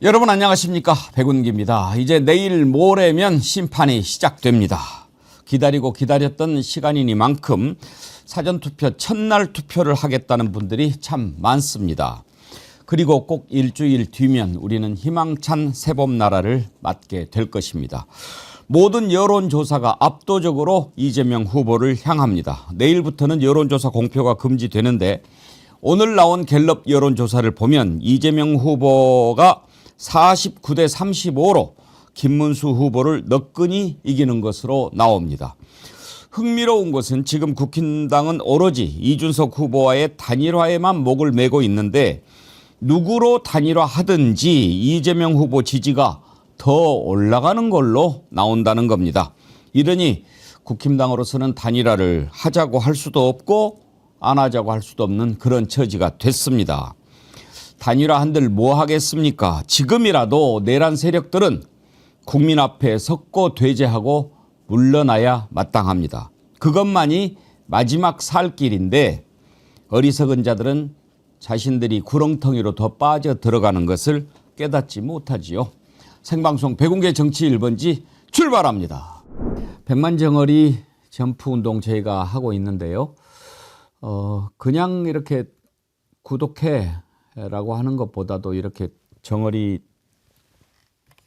여러분 안녕하십니까? 백운기입니다. 이제 내일 모레면 심판이 시작됩니다. 기다리고 기다렸던 시간이니만큼 사전투표 첫날 투표를 하겠다는 분들이 참 많습니다. 그리고 꼭 일주일 뒤면 우리는 희망찬 새봄나라를 맞게 될 것입니다. 모든 여론조사가 압도적으로 이재명 후보를 향합니다. 내일부터는 여론조사 공표가 금지되는데 오늘 나온 갤럽 여론조사를 보면 이재명 후보가 49대 35로 김문수 후보를 너끈히 이기는 것으로 나옵니다. 흥미로운 것은 지금 국힘당은 오로지 이준석 후보와의 단일화에만 목을 메고 있는데 누구로 단일화하든지 이재명 후보 지지가 더 올라가는 걸로 나온다는 겁니다. 이러니 국힘당으로서는 단일화를 하자고 할 수도 없고 안 하자고 할 수도 없는 그런 처지가 됐습니다. 단일화 한들 뭐 하겠습니까? 지금이라도 내란 세력들은 국민 앞에 석고 퇴제하고 물러나야 마땅합니다. 그것만이 마지막 살 길인데 어리석은 자들은 자신들이 구렁텅이로 더 빠져 들어가는 것을 깨닫지 못하지요. 생방송 백운계 정치 1번지 출발합니다. 백만정어리 점프운동 저희가 하고 있는데요. 그냥 이렇게 구독해 라고 하는 것보다도 이렇게 정어리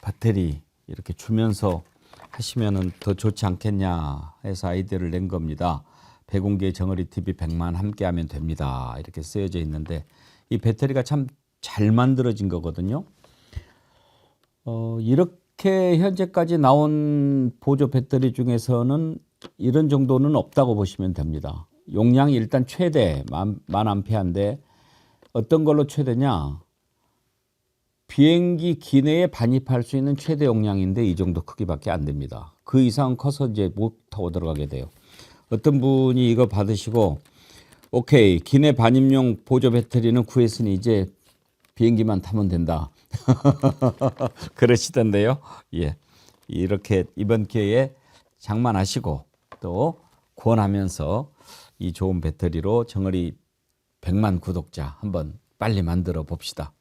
배터리 이렇게 주면서 하시면은 더 좋지 않겠냐 해서 아이디어를 낸 겁니다. 백운계 정어리 TV 100만 함께하면 됩니다. 이렇게 쓰여져 있는데 이 배터리가 참 잘 만들어진 거거든요. 이렇게 현재까지 나온 보조 배터리 중에서는 이런 정도는 없다고 보시면 됩니다. 용량이 일단 최대 1000A인데 어떤 걸로 최대냐? 비행기 기내에 반입할 수 있는 최대 용량인데 이 정도 크기밖에 안 됩니다. 그 이상 커서 이제 못 타고 들어가게 돼요. 어떤 분이 이거 받으시고 오케이 기내 반입용 보조 배터리는 구했으니 이제 비행기만 타면 된다. 그러시던데요. 예, 이렇게 이번 기회에 장만하시고 또 권하면서 이 좋은 배터리로 정어리 100만 구독자 한번 빨리 만들어 봅시다.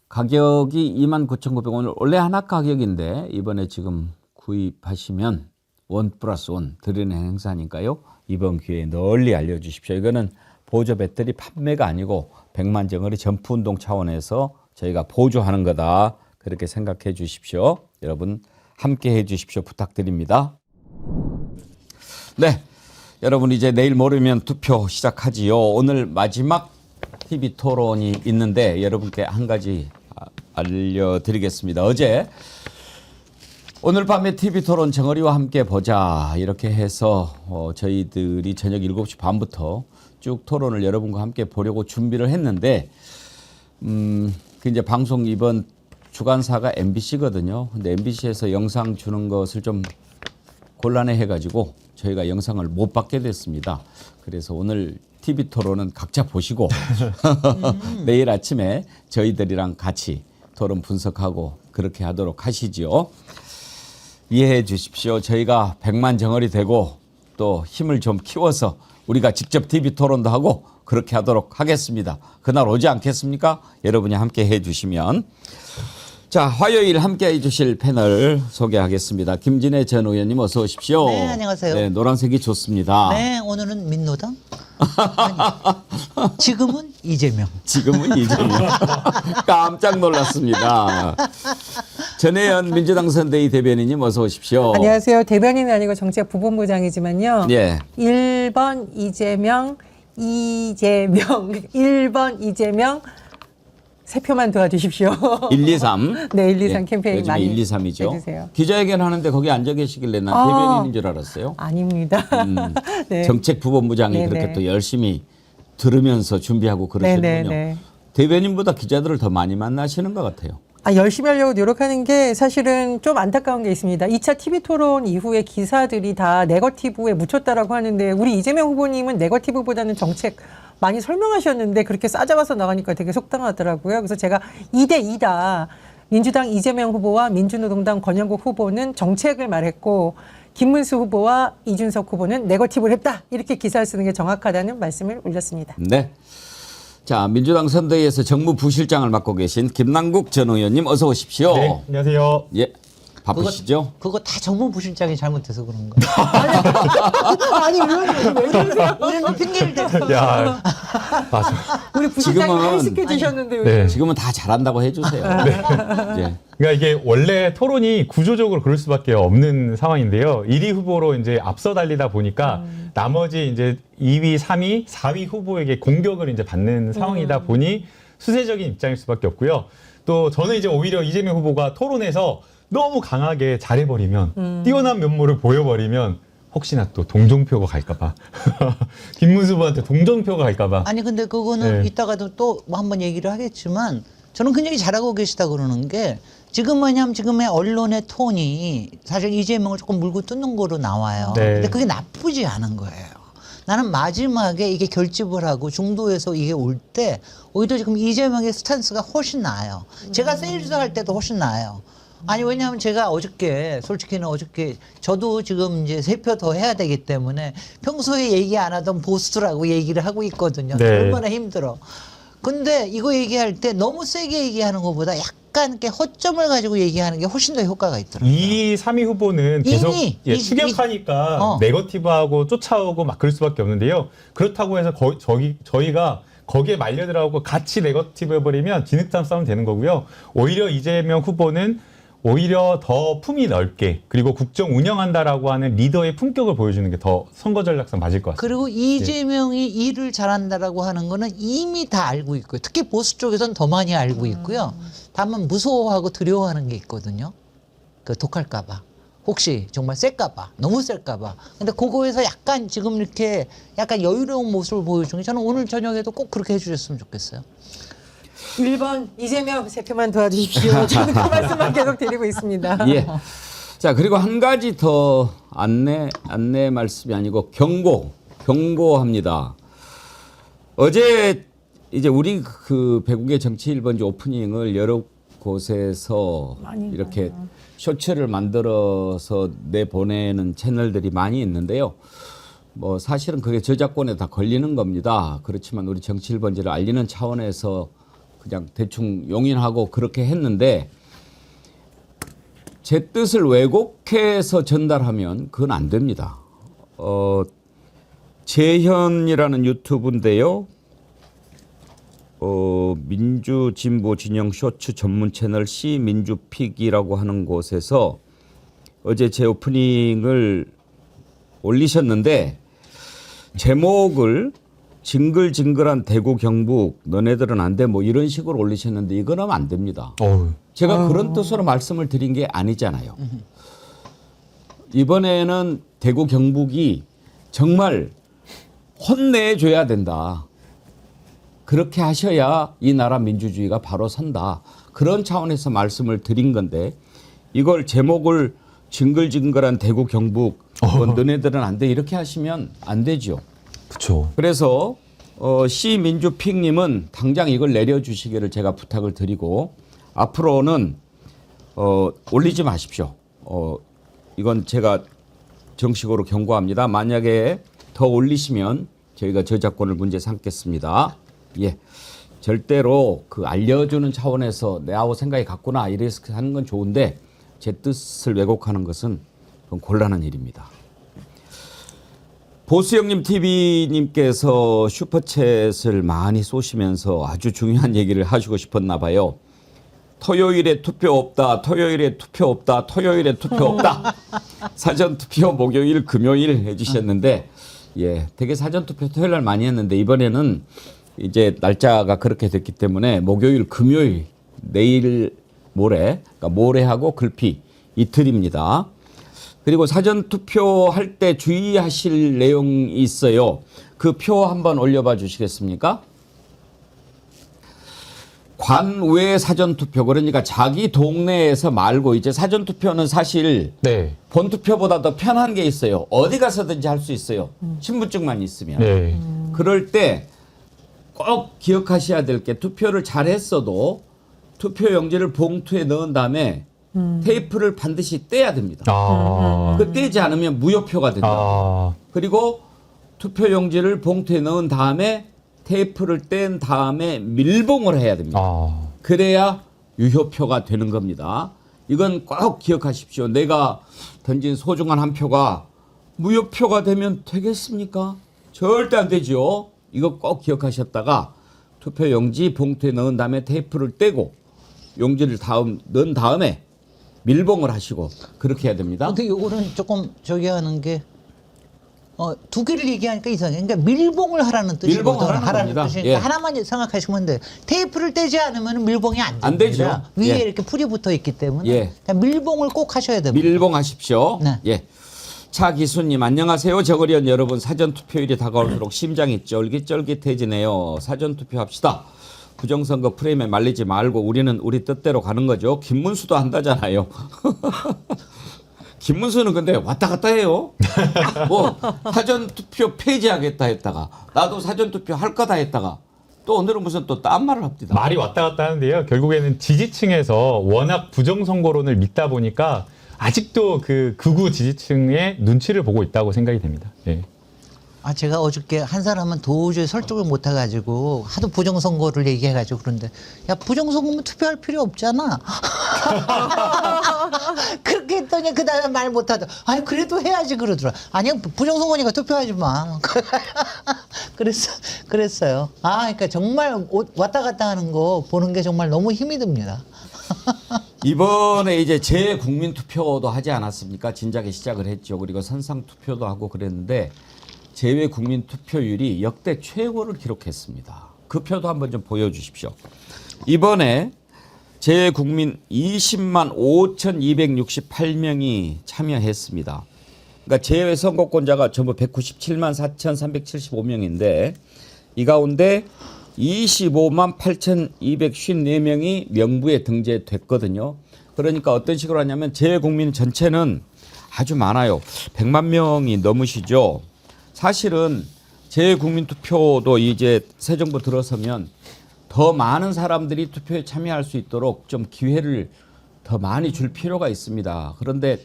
가격이 29,900원 원래 하나 가격인데 이번에 지금 구입하시면 1+1 드리는 행사니까요. 이번 기회에 널리 알려주십시오. 이거는 보조 배터리 판매가 아니고 백만 정어리 점프운동 차원에서 저희가 보조하는 거다. 그렇게 생각해 주십시오. 여러분 함께 해 주십시오. 부탁드립니다. 네, 여러분 이제 내일 모레면 투표 시작하지요. 오늘 마지막 TV 토론이 있는데 여러분께 한 가지 알려드리겠습니다. 어제 오늘 밤에 TV 토론 정어리와 함께 보자 이렇게 해서 저희들이 저녁 7시 반부터 쭉 토론을 여러분과 함께 보려고 준비를 했는데 그 이제 방송 이번 주간사가 MBC거든요. 근데 MBC에서 영상 주는 것을 좀 곤란해 해가지고 저희가 영상을 못 받게 됐습니다. 그래서 오늘 TV 토론은 각자 보시고 내일 아침에 저희들이랑 같이 토론 분석하고 그렇게 하도록 하시죠. 이해해 주십시오. 저희가 100만 정어리 되고 또 힘을 좀 키워서 우리가 직접 TV 토론도 하고 그렇게 하도록 하겠습니다. 그날 오지 않겠습니까? 여러분이 함께 해 주시면. 자, 화요일 함께 해주실 패널 소개하겠습니다. 김진애 전 의원님 어서 오십시오. 네, 안녕하세요. 네, 노란색이 좋습니다. 네, 오늘은 민노당. 아니, 지금은 이재명. 지금은 이재명. 깜짝 놀랐습니다. 전혜연 민주당 선대위 대변인님 어서 오십시오. 안녕하세요. 대변인은 아니고 정책부본부장이지만요. 예. 1번 이재명, 1번 이재명. 세 표만 도와주십시오. 1, 2, 3. 네, 1, 2, 3 예, 캠페인 요즘에 많이 1, 2, 3이죠. 해주세요. 기자회견 하는데 거기 앉아 계시길래 난 대변인인 줄 알았어요. 아닙니다. 네. 정책부본부장이 네네. 그렇게 또 열심히 들으면서 준비하고 그러시는군요. 네네네. 대변인보다 기자들을 더 많이 만나시는 것 같아요. 열심히 하려고 노력하는 게 사실은 좀 안타까운 게 있습니다. 2차 TV 토론 이후에 기사들이 다 네거티브에 묻혔다라고 하는데 우리 이재명 후보님은 네거티브보다는 정책 많이 설명하셨는데 그렇게 싸잡아서 나가니까 되게 속상하더라고요. 그래서 제가 2대2다. 민주당 이재명 후보와 민주노동당 권영국 후보는 정책을 말했고 김문수 후보와 이준석 후보는 네거티브를 했다. 이렇게 기사를 쓰는 게 정확하다는 말씀을 올렸습니다. 네. 자, 민주당 선대위에서 정무부실장을 맡고 계신 김남국 전 의원님 어서 오십시오. 네, 안녕하세요. 예, 바쁘시죠? 그거 다 정무부실장이 잘못해서 그런 거야. 아니 의원님 왜 그러세요? 우리는 핑계를 대서. 야, 맞아. 우리 부실장이 지금은- 한식해지셨는데 왜? 네. 지금은 다 잘한다고 해주세요. 예. 그러니까 이게 원래 토론이 구조적으로 그럴 수밖에 없는 상황인데요. 1위 후보로 이제 앞서 달리다 보니까 나머지 이제 2위, 3위, 4위 후보에게 공격을 이제 받는 상황이다 보니 수세적인 입장일 수밖에 없고요. 또 저는 이제 오히려 이재명 후보가 토론에서 너무 강하게 잘해버리면 뛰어난 면모를 보여버리면 혹시나 또 동정표가 갈까봐 김문수 후보한테 동정표가 갈까봐 아니 근데 그거는 네. 이따가도 또 뭐 한번 얘기를 하겠지만 저는 굉장히 잘하고 계시다 그러는 게 지금 뭐냐면 지금의 언론의 톤이 사실 이재명을 조금 물고 뜯는 거로 나와요. 네. 근데 그게 나쁘지 않은 거예요. 나는 마지막에 이게 결집을 하고 중도에서 이게 올 때 오히려 지금 이재명의 스탠스가 훨씬 나아요. 제가 세일즈 할 때도 훨씬 나아요. 아니 왜냐하면 제가 어저께 솔직히는 어저께 저도 지금 이제 3표 더 해야 되기 때문에 평소에 얘기 안 하던 보수라고 얘기를 하고 있거든요. 네. 얼마나 힘들어. 근데 이거 얘기할 때 너무 세게 얘기하는 것보다 약간 이렇게 허점을 가지고 얘기하는 게 훨씬 더 효과가 있더라고요. 2위, 3위 후보는 계속 이미 추격하니까 어. 네거티브하고 쫓아오고 막 그럴 수밖에 없는데요. 그렇다고 해서 저희가 거기에 말려들어가고 같이 네거티브 해버리면 진흙탕 싸움 되는 거고요. 오히려 이재명 후보는 오히려 더 품이 넓게 그리고 국정 운영한다라고 하는 리더의 품격을 보여주는 게 더 선거 전략상 맞을 것 같습니다. 그리고 이재명이 일을 잘한다라고 하는 거는 이미 다 알고 있고요. 특히 보수 쪽에서는 더 많이 알고 있고요. 다만 무서워하고 두려워하는 게 있거든요. 그 독할까봐. 혹시 정말 셀까봐. 너무 셀까봐. 근데 그거에서 약간 지금 이렇게 약간 여유로운 모습을 보여주는 게 저는 오늘 저녁에도 꼭 그렇게 해주셨으면 좋겠어요. 1번 이재명 3표만 도와주십시오. 저는 그 말씀만 계속 드리고 있습니다. 예. 자, 그리고 한 가지 더 안내 말씀이 아니고 경고합니다. 어제 이제 우리 그 배국의 정치 1번지 오프닝을 여러 곳에서 이렇게 쇼츠를 만들어서 내보내는 채널들이 많이 있는데요. 뭐 사실은 그게 저작권에 다 걸리는 겁니다. 그렇지만 우리 정치 1번지를 알리는 차원에서 그냥 대충 용인하고 그렇게 했는데 제 뜻을 왜곡해서 전달하면 그건 안 됩니다. 재현이라는 유튜브인데요. 민주 진보 진영 쇼츠 전문 채널 시민주픽이라고 하는 곳에서 어제 제 오프닝을 올리셨는데 제목을 징글징글한 대구 경북 너네들은 안 돼 뭐 이런 식으로 올리셨는데 이거는 안 됩니다. 제가 그런 뜻으로 말씀을 드린 게 아니잖아요. 이번에는 대구 경북이 정말 혼내줘야 된다. 그렇게 하셔야 이 나라 민주주의가 바로 선다. 그런 차원에서 말씀을 드린 건데 이걸 제목을 징글징글한 대구 경북 뭐 너네들은 안 돼 이렇게 하시면 안 되죠. 그렇죠. 그래서 시민주픽님은 당장 이걸 내려주시기를 제가 부탁을 드리고 앞으로는 올리지 마십시오. 이건 제가 정식으로 경고합니다. 만약에 더 올리시면 저희가 저작권을 문제 삼겠습니다. 예, 절대로 그 알려주는 차원에서 내하고 생각이 같구나 이래서 하는 건 좋은데 제 뜻을 왜곡하는 것은 좀 곤란한 일입니다. 보수형님 TV님께서 슈퍼챗을 많이 쏘시면서 아주 중요한 얘기를 하시고 싶었나 봐요. 토요일에 투표 없다. 토요일에 투표 없다. 토요일에 투표 없다. 사전투표 목요일 금요일 해주셨는데 예, 되게 사전투표 토요일 날 많이 했는데 이번에는 이제 날짜가 그렇게 됐기 때문에 목요일 금요일 내일 모레 그러니까 모레하고 글피 이틀입니다. 그리고 사전투표 할 때 주의하실 내용이 있어요. 그 표 한번 올려봐 주시겠습니까? 관외 사전투표 그러니까 자기 동네에서 말고 이제 사전투표는 사실 네. 본투표보다 더 편한 게 있어요. 어디 가서든지 할 수 있어요. 신분증만 있으면. 네. 그럴 때 꼭 기억하셔야 될 게 투표를 잘했어도 투표용지를 봉투에 넣은 다음에 테이프를 반드시 떼야 됩니다. 그 떼지 않으면 무효표가 된다. 그리고 투표용지를 봉투에 넣은 다음에 테이프를 뗀 다음에 밀봉을 해야 됩니다. 아, 그래야 유효표가 되는 겁니다. 이건 꼭 기억하십시오. 내가 던진 소중한 한 표가 무효표가 되면 되겠습니까? 절대 안 되죠. 이거 꼭 기억하셨다가 투표 용지 봉투에 넣은 다음에 테이프를 떼고 용지를 넣은 다음에 밀봉을 하시고 그렇게 해야 됩니다. 근데 요거는 조금 저기 하는 게 두 개를 얘기하니까 이상해. 그러니까 밀봉을 하라는 뜻이거든. 밀봉하라는 겁니다. 뜻이니까 예. 하나만 생각하시면 돼. 테이프를 떼지 않으면 밀봉이 안 됩니다. 안 되죠. 위에 예. 이렇게 풀이 붙어 있기 때문에 예. 그러니까 밀봉을 꼭 하셔야 됩니다. 밀봉하십시오. 네. 예. 차기수님 안녕하세요. 저거리원 여러분, 사전투표일이 다가올수록 심장이 쫄깃쫄깃해지네요. 사전투표합시다. 부정선거 프레임에 말리지 말고 우리는 우리 뜻대로 가는 거죠. 김문수도 한다잖아요. 김문수는 근데 왔다 갔다 해요. 뭐 사전투표 폐지하겠다 했다가 나도 사전투표 할 거다 했다가 또 오늘은 무슨 또 딴 말을 합니다. 말이 왔다 갔다 하는데요. 결국에는 지지층에서 워낙 부정선거론을 믿다 보니까 아직도 그 극우 지지층의 눈치를 보고 있다고 생각이 됩니다. 예. 제가 어저께 한 사람은 도저히 설득을 못 해가지고 하도 부정선거를 얘기해가지고 그런데 야 부정선거면 투표할 필요 없잖아. 그렇게 했더니 그 다음에 말 못하더. 아니 그래도 해야지 그러더라. 아니야 부정선거니까 투표하지 마. 그랬어요. 그러니까 정말 왔다 갔다 하는 거 보는 게 정말 너무 힘이 듭니다. 이번에 이제 재국민투표도 하지 않았습니까? 진작에 시작을 했죠. 그리고 선상투표도 하고 그랬는데 재외국민투표율이 역대 최고를 기록했습니다. 그 표도 한번 좀 보여주십시오. 이번에 재외국민 20만 5,268명이 참여했습니다. 그러니까 재외 선거권자가 전부 197만 4,375명인데 이 가운데 25만 8,254명이 명부에 등재됐거든요. 그러니까 어떤 식으로 하냐면 재외국민 전체는 아주 많아요. 100만 명이 넘으시죠. 사실은 재외국민투표도 이제 새 정부 들어서면 더 많은 사람들이 투표에 참여할 수 있도록 좀 기회를 더 많이 줄 필요가 있습니다. 그런데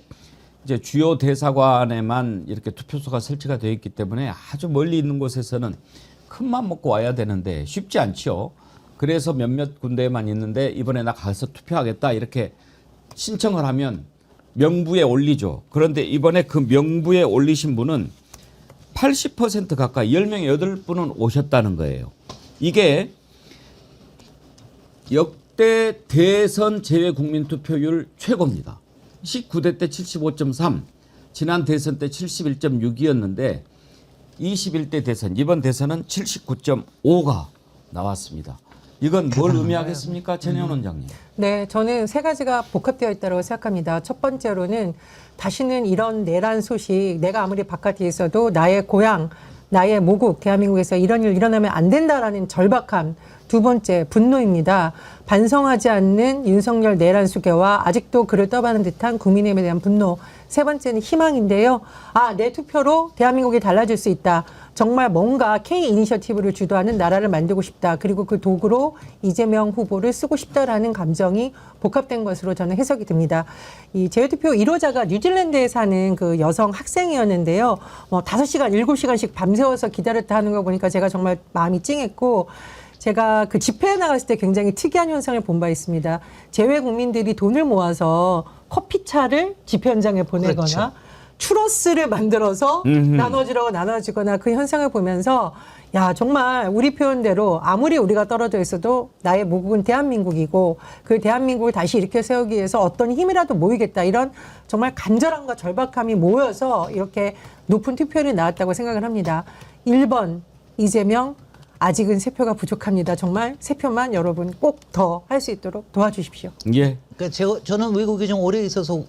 이제 주요 대사관에만 이렇게 투표소가 설치가 되어 있기 때문에 아주 멀리 있는 곳에서는 큰맘 먹고 와야 되는데 쉽지 않죠. 그래서 몇몇 군데에만 있는데 이번에 나 가서 투표하겠다 이렇게 신청을 하면 명부에 올리죠. 그런데 이번에 그 명부에 올리신 분은 80% 가까이 10명에 8분은 오셨다는 거예요. 이게 역대 대선 재외국민투표율 최고입니다. 19대 때 75.3, 지난 대선 때 71.6이었는데 21대 대선, 이번 대선은 79.5가 나왔습니다. 이건 뭘 의미하겠습니까? 전혜원 원장님. 네, 저는 세 가지가 복합되어 있다고 생각합니다. 첫 번째로는 다시는 이런 내란 소식, 내가 아무리 바깥에 있어도 나의 고향, 나의 모국, 대한민국에서 이런 일 일어나면 안 된다라는 절박함. 두 번째, 분노입니다. 반성하지 않는 윤석열 내란 수괴와 아직도 그를 떠받는 듯한 국민의힘에 대한 분노. 세 번째는 희망인데요. 내 투표로 대한민국이 달라질 수 있다. 정말 뭔가 K 이니셔티브를 주도하는 나라를 만들고 싶다. 그리고 그 도구로 이재명 후보를 쓰고 싶다라는 감정이 복합된 것으로 저는 해석이 됩니다. 이 재외투표 1호자가 뉴질랜드에 사는 그 여성 학생이었는데요. 5시간, 7시간씩 밤새워서 기다렸다 하는 거 보니까 제가 정말 마음이 찡했고, 제가 그 집회에 나갔을 때 굉장히 특이한 현상을 본 바 있습니다. 재외 국민들이 돈을 모아서 커피차를 집회 현장에 보내거나 그렇죠. 추러스를 만들어서 나눠주거나 그 현상을 보면서 야 정말 우리 표현대로 아무리 우리가 떨어져 있어도 나의 모국은 대한민국이고 그 대한민국을 다시 일으켜 세우기 위해서 어떤 힘이라도 모이겠다 이런 정말 간절함과 절박함이 모여서 이렇게 높은 투표율이 나왔다고 생각을 합니다. 1번 이재명 아직은 세 표가 부족합니다. 정말 세 표만 여러분 꼭 더 할 수 있도록 도와주십시오. 예. 그러니까 저는 외국에 좀 오래 있어서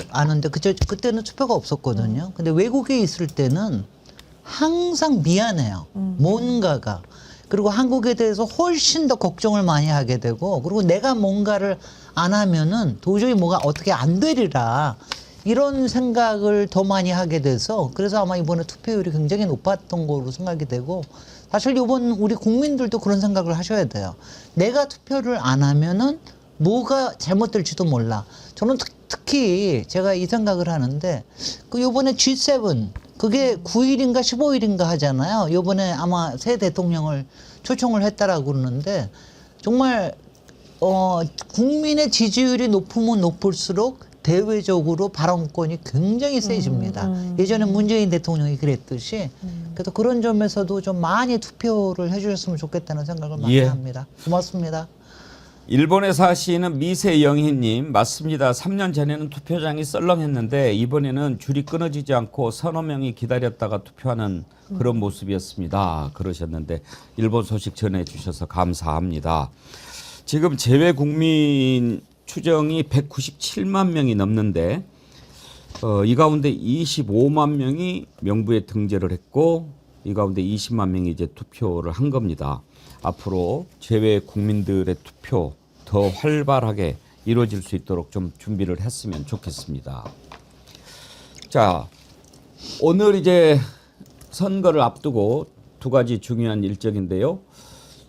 아는데 그때는 투표가 없었거든요. 근데 외국에 있을 때는 항상 미안해요. 뭔가가. 그리고 한국에 대해서 훨씬 더 걱정을 많이 하게 되고 그리고 내가 뭔가를 안 하면은 도저히 뭐가 어떻게 안 되리라. 이런 생각을 더 많이 하게 돼서 그래서 아마 이번에 투표율이 굉장히 높았던 거로 생각이 되고 사실 이번 우리 국민들도 그런 생각을 하셔야 돼요. 내가 투표를 안 하면은 뭐가 잘못될지도 몰라. 저는 특히 제가 이 생각을 하는데 그 이번에 G7 그게 9일인가 15일인가 하잖아요. 요번에 아마 새 대통령을 초청을 했다라고 그러는데 정말 국민의 지지율이 높으면 높을수록 대외적으로 발언권이 굉장히 세집니다. 예전에 문재인 대통령이 그랬듯이 그래서 그런 점에서도 좀 많이 투표를 해주셨으면 좋겠다는 생각을 많이 예. 합니다. 고맙습니다. 일본에 사시는 미세영희님 맞습니다. 3년 전에는 투표장이 썰렁했는데 이번에는 줄이 끊어지지 않고 서너 명이 기다렸다가 투표하는 그런 모습이었습니다. 그러셨는데 일본 소식 전해주셔서 감사합니다. 지금 재외 국민 추정이 197만 명이 넘는데 이 가운데 25만 명이 명부에 등재를 했고 이 가운데 20만 명이 이제 투표를 한 겁니다. 앞으로 재외 국민들의 투표 더 활발하게 이루어질 수 있도록 좀 준비를 했으면 좋겠습니다. 자, 오늘 이제 선거를 앞두고 두 가지 중요한 일정인데요.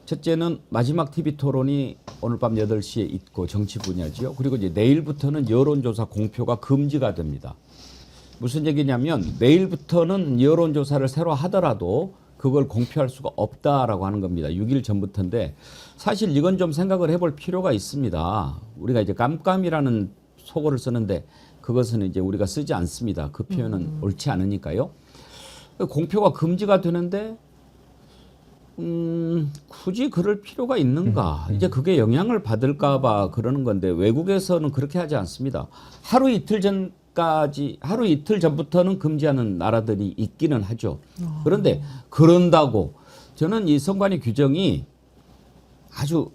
첫째는 마지막 TV 토론이 오늘 밤 8시에 있고 정치 분야지요. 그리고 이제 내일부터는 여론조사 공표가 금지가 됩니다. 무슨 얘기냐면 내일부터는 여론조사를 새로 하더라도 그걸 공표할 수가 없다라고 하는 겁니다. 6일 전부터인데 사실 이건 좀 생각을 해볼 필요가 있습니다. 우리가 이제 깜깜이라는 속어를 쓰는데 그것은 이제 우리가 쓰지 않습니다. 그 표현은 옳지 않으니까요. 공표가 금지가 되는데 굳이 그럴 필요가 있는가? 이제 그게 영향을 받을까 봐 그러는 건데 외국에서는 그렇게 하지 않습니다. 하루 이틀 전부터는 금지하는 나라들이 있기는 하죠. 그런데 그런다고 저는 이 선관위 규정이 아주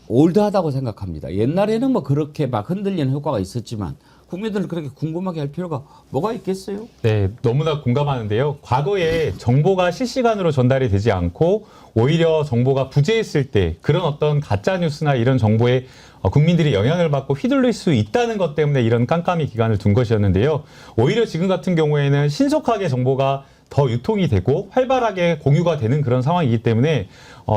올드하다고 생각합니다. 옛날에는 뭐 그렇게 막 흔들리는 효과가 있었지만 국민들은 그렇게 궁금하게 할 필요가 뭐가 있겠어요? 네, 너무나 공감하는데요. 과거에 정보가 실시간으로 전달이 되지 않고 오히려 정보가 부재했을 때 그런 어떤 가짜 뉴스나 이런 정보에 국민들이 영향을 받고 휘둘릴 수 있다는 것 때문에 이런 깜깜이 기간을 둔 것이었는데요. 오히려 지금 같은 경우에는 신속하게 정보가 더 유통이 되고 활발하게 공유가 되는 그런 상황이기 때문에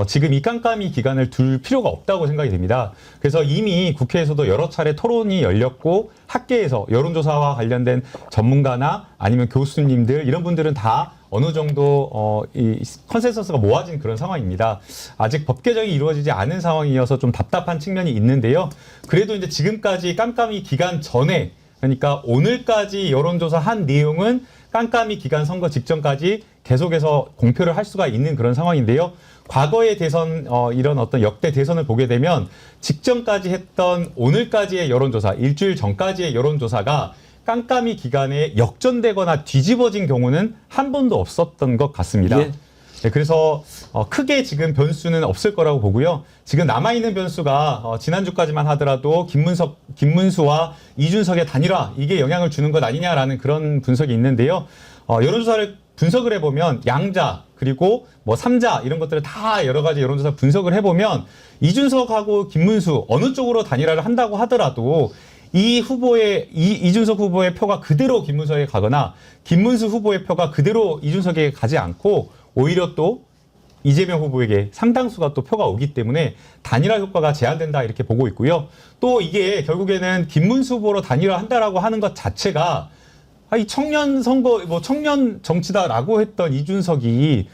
지금 이 깜깜이 기간을 둘 필요가 없다고 생각이 됩니다. 그래서 이미 국회에서도 여러 차례 토론이 열렸고 학계에서 여론조사와 관련된 전문가나 아니면 교수님들 이런 분들은 다 어느 정도 이 컨센서스가 모아진 그런 상황입니다. 아직 법 개정이 이루어지지 않은 상황이어서 좀 답답한 측면이 있는데요. 그래도 이제 지금까지 깜깜이 기간 전에 그러니까 오늘까지 여론조사 한 내용은 깜깜이 기간 선거 직전까지 계속해서 공표를 할 수가 있는 그런 상황인데요. 과거의 대선 이런 어떤 역대 대선을 보게 되면 직전까지 했던 오늘까지의 여론조사, 일주일 전까지의 여론조사가 깜깜이 기간에 역전되거나 뒤집어진 경우는 한 번도 없었던 것 같습니다. 예. 네, 그래서 크게 지금 변수는 없을 거라고 보고요. 지금 남아있는 변수가 지난주까지만 하더라도 김문수와 이준석의 단일화 이게 영향을 주는 것 아니냐라는 그런 분석이 있는데요. 여론조사를 분석을 해보면 양자 그리고 뭐 3자 이런 것들을 다 여러 가지 여론조사 분석을 해보면 이준석하고 김문수 어느 쪽으로 단일화를 한다고 하더라도 이준석 후보의 표가 그대로 김문수에게 가거나 김문수 후보의 표가 그대로 이준석에게 가지 않고 오히려 또 이재명 후보에게 상당수가 또 표가 오기 때문에 단일화 효과가 제한된다 이렇게 보고 있고요. 또 이게 결국에는 김문수 후보로 단일화한다라고 하는 것 자체가 이 청년 선거, 뭐 청년 정치다라고 했던 이준석이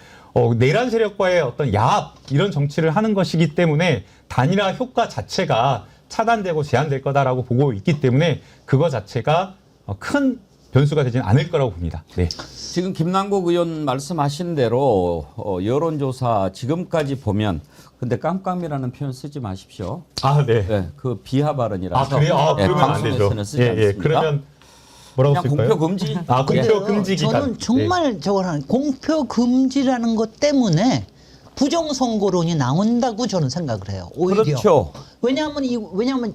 내란 세력과의 어떤 야합 이런 정치를 하는 것이기 때문에 단일화 효과 자체가 차단되고 제한될 거다라고 보고 있기 때문에 그거 자체가 큰 변수가 되지는 않을 거라고 봅니다. 네. 지금 김남국 의원 말씀하신 대로 여론조사 지금까지 보면 근데 깜깜이라는 표현 쓰지 마십시오. 아, 네. 네, 그 비하 발언이라서 그래요? 그러면 안 되죠. 방송에서는 쓰지 않습니다. 그러면 뭐라고 그냥 쓸까요? 공표 금지. 공표 금지 기간. 저는 정말 저걸 하는 공표 금지라는 것 때문에 부정선거론이 나온다고 저는 생각을 해요. 오히려. 그렇죠. 왜냐하면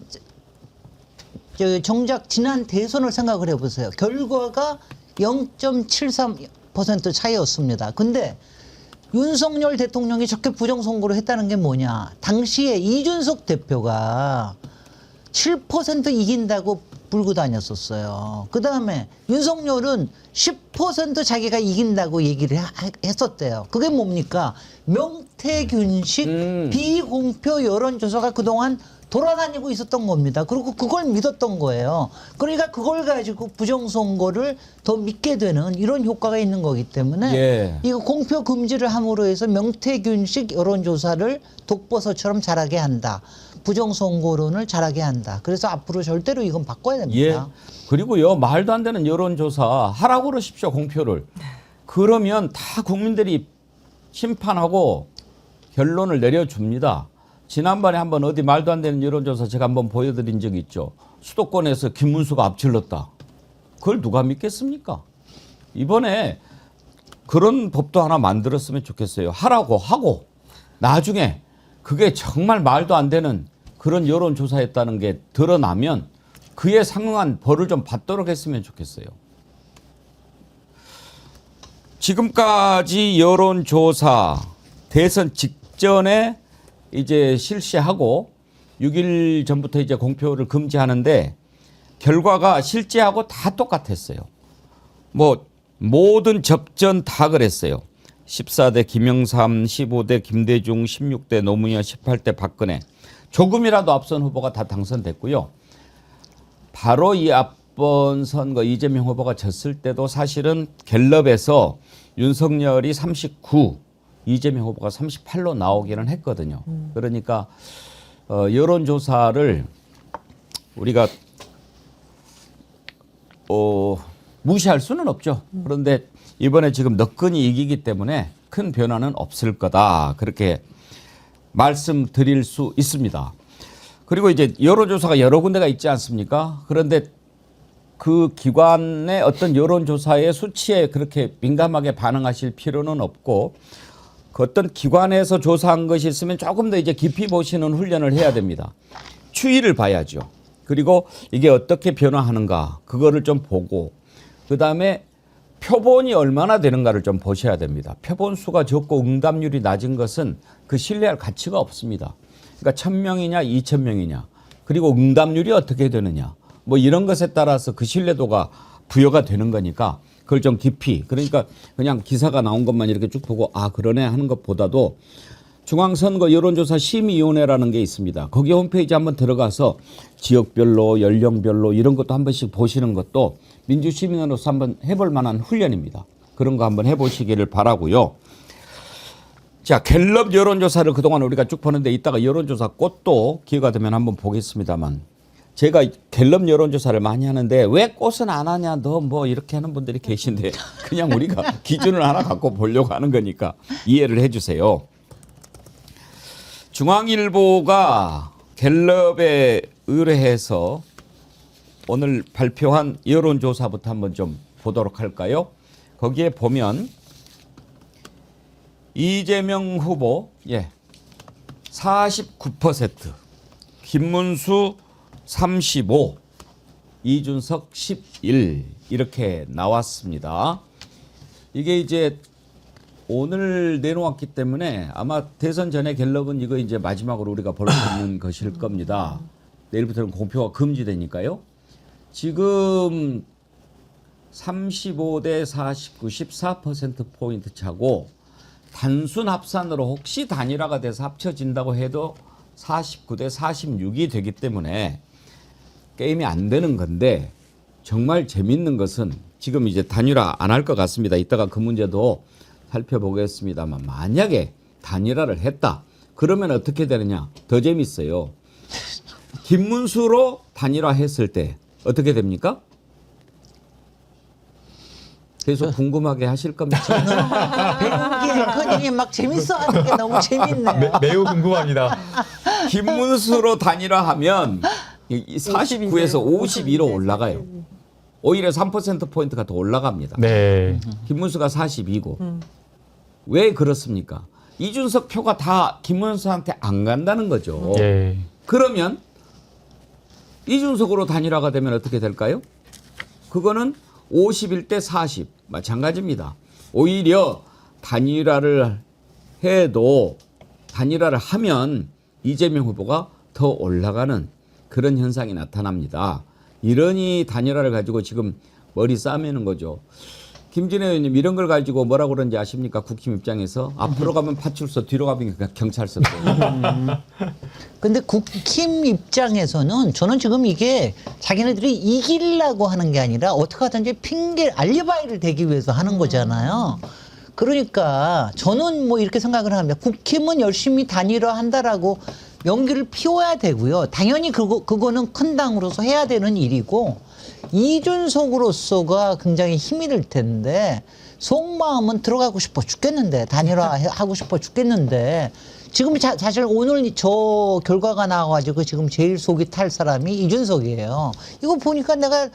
정작 지난 대선을 생각을 해보세요. 결과가 0.73% 차이였습니다. 근데 윤석열 대통령이 저렇게 부정선거를 했다는 게 뭐냐. 당시에 이준석 대표가 7% 이긴다고 불고 다녔었어요. 그 다음에 윤석열은 10% 자기가 이긴다고 얘기를 했었대요. 그게 뭡니까? 명태균식 비공표 여론조사가 그동안 돌아다니고 있었던 겁니다. 그리고 그걸 믿었던 거예요. 그러니까 그걸 가지고 부정선거를 더 믿게 되는 이런 효과가 있는 거기 때문에 예. 이거 공표 금지를 함으로 해서 명태균식 여론조사를 독버섯처럼 자라게 한다. 부정선거론을 자라게 한다. 그래서 앞으로 절대로 이건 바꿔야 됩니다. 예. 그리고요, 말도 안 되는 여론조사 하라고 그러십시오, 공표를. 그러면 다 국민들이 심판하고 결론을 내려줍니다. 지난번에 한번 어디 말도 안 되는 여론조사 제가 한번 보여드린 적이 있죠. 수도권에서 김문수가 앞질렀다. 그걸 누가 믿겠습니까? 이번에 그런 법도 하나 만들었으면 좋겠어요. 하라고 하고 나중에 그게 정말 말도 안 되는 그런 여론조사였다는 게 드러나면 그에 상응한 벌을 좀 받도록 했으면 좋겠어요. 지금까지 여론조사 대선 직전에 이제 실시하고 6일 전부터 이제 공표를 금지하는데 결과가 실제하고 다 똑같았어요. 뭐 모든 접전 다 그랬어요. 14대 김영삼, 15대 김대중, 16대 노무현, 18대 박근혜. 조금이라도 앞선 후보가 다 당선됐고요. 바로 이 앞번 선거 이재명 후보가 졌을 때도 사실은 갤럽에서 윤석열이 39, 이재명 후보가 38로 나오기는 했거든요. 그러니까 여론조사를 우리가 무시할 수는 없죠. 그런데 이번에 지금 너끈히 이기기 때문에 큰 변화는 없을 거다. 그렇게 말씀드릴 수 있습니다. 그리고 이제 여론조사가 여러 군데가 있지 않습니까? 그런데 그 기관의 어떤 여론조사의 수치에 그렇게 민감하게 반응하실 필요는 없고 그 어떤 기관에서 조사한 것이 있으면 조금 더 이제 깊이 보시는 훈련을 해야 됩니다. 추이를 봐야죠. 그리고 이게 어떻게 변화하는가 그거를 좀 보고 그다음에 표본이 얼마나 되는가를 좀 보셔야 됩니다. 표본 수가 적고 응답률이 낮은 것은 그 신뢰할 가치가 없습니다. 그러니까 1000명이냐 2000명이냐 그리고 응답률이 어떻게 되느냐 뭐 이런 것에 따라서 그 신뢰도가 부여가 되는 거니까 그걸 좀 깊이 그러니까 그냥 기사가 나온 것만 이렇게 쭉 보고 아 그러네 하는 것보다도 중앙선거 여론조사 심의위원회라는 게 있습니다. 거기 홈페이지 한번 들어가서 지역별로 연령별로 이런 것도 한 번씩 보시는 것도 민주시민으로서 한번 해볼 만한 훈련입니다. 그런 거 한번 해보시기를 바라고요. 자, 갤럽 여론조사를 그동안 우리가 쭉 보는데 이따가 여론조사 꽃도 기회가 되면 한번 보겠습니다만 제가 갤럽 여론조사를 많이 하는데 왜 꽃은 안 하냐 너 뭐 이렇게 하는 분들이 계신데 그냥 우리가 기준을 하나 갖고 보려고 하는 거니까 이해를 해 주세요. 중앙일보가 갤럽에 의뢰해서 오늘 발표한 여론조사부터 한번 좀 보도록 할까요? 거기에 보면 이재명 후보 49%, 김문수 35, 이준석 11 이렇게 나왔습니다. 이게 이제 오늘 내놓았기 때문에 아마 대선 전에 갤럽은 이거 이제 마지막으로 우리가 볼 수 있는 것일 겁니다. 내일부터는 공표가 금지되니까요. 지금 35대 49, 14%포인트 차고 단순 합산으로 혹시 단일화가 돼서 합쳐진다고 해도 49대 46이 되기 때문에 게임이 안 되는 건데 정말 재밌는 것은 지금 이제 단일화 안 할 것 같습니다. 이따가 그 문제도 살펴보겠습니다만 만약에 단일화를 했다. 그러면 어떻게 되느냐. 더 재밌어요. 김문수로 단일화 했을 때 어떻게 됩니까? 계속 궁금하게 하실 겁니다. 배우기 앵커님이 막 재밌어 하는 게 너무 재밌네요. 매우 궁금합니다. 김문수로 단일화하면 49에서 52로 올라가요. 오히려 3%포인트가 더 올라갑니다. 네. 김문수가 42고. 왜 그렇습니까? 이준석 표가 다 김문수한테 안 간다는 거죠. 예. 그러면 이준석으로 단일화가 되면 어떻게 될까요? 그거는 51대 40 마찬가지입니다. 오히려 단일화를 해도 단일화를 하면 이재명 후보가 더 올라가는 그런 현상이 나타납니다. 이러니 단일화를 가지고 지금 머리 싸매는 거죠. 김진애 의원님 이런 걸 가지고 뭐라고 그러는지 아십니까? 국힘 입장에서 앞으로 가면 파출소, 뒤로 가면 경찰서. 근데 국힘 입장에서는 저는 지금 이게 자기네들이 이기려고 하는 게 아니라 어떻게 하든지 핑계 알리바이를 대기 위해서 하는 거잖아요. 그러니까 저는 뭐 이렇게 생각을 합니다. 국힘은 열심히 단일화한다라고 연기를 피워야 되고요. 당연히 그거는 큰 당으로서 해야 되는 일이고 이준석으로서가 굉장히 힘이 들 텐데 속마음은 들어가고 싶어 죽겠는데 단일화하고 싶어 죽겠는데 지금 사실 오늘 저 결과가 나와가지고 지금 제일 속이 탈 사람이 이준석이에요. 이거 보니까 내가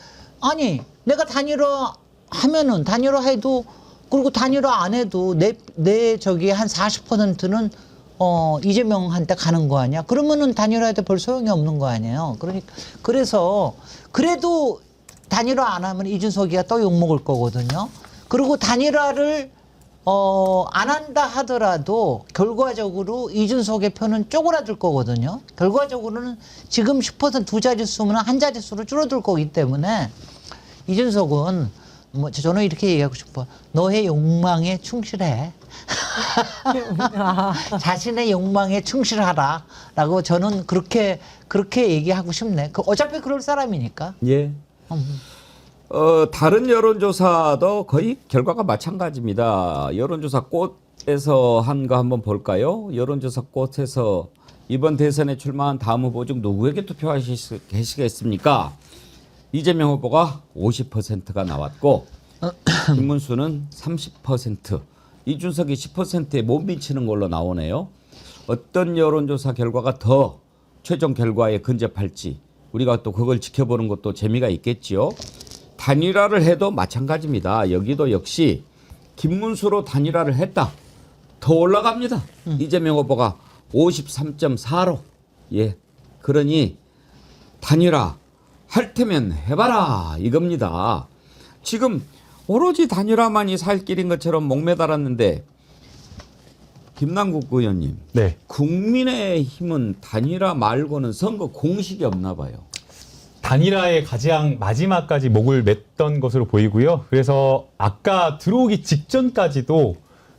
단일화하면은 단일화해도 그리고 단일화 안 해도 내 저기 한 40%는 이재명한테 가는 거 아니야? 그러면은 단일화해도 별 소용이 없는 거 아니에요? 그래서 그래도 단일화 안 하면 이준석이가 또 욕먹을 거거든요. 그리고 단일화를 안 한다 하더라도 결과적으로 이준석의 표는 쪼그라들 거거든요. 결과적으로는 지금 10% 두 자릿수면 한 자릿수로 줄어들 거기 때문에 이준석은 뭐 저는 이렇게 얘기하고 싶어. 너의 욕망에 충실해. 자신의 욕망에 충실하라라고 저는 그렇게 얘기하고 싶네. 어차피 그럴 사람이니까. 예. 다른 여론조사도 거의 결과가 마찬가지입니다. 여론조사 꽃에서 한 거 한번 볼까요? 여론조사 꽃에서 이번 대선에 출마한 다음 후보 중 누구에게 투표하시겠습니까? 이재명 후보가 50%가 나왔고 김문수는 30%, 이준석이 10%에 못 미치는 걸로 나오네요. 어떤 여론조사 결과가 더 최종 결과에 근접할지 우리가 또 그걸 지켜보는 것도 재미가 있겠지요. 단일화를 해도 마찬가지입니다. 여기도 역시 김문수로 단일화를 했다. 더 올라갑니다. 이재명 후보가 53.4로. 예. 그러니 단일화 할 테면 해봐라 이겁니다. 지금 오로지 단일화만이 살 길인 것처럼 목매달았는데 김남국 의원님, 네. 국민의힘은 단일화 말고는 선거 공식이 없나 봐요. 단일화의 가장 마지막까지 목을 맸던 것으로 보이고요. 그래서 아까 들어오기 직전까지도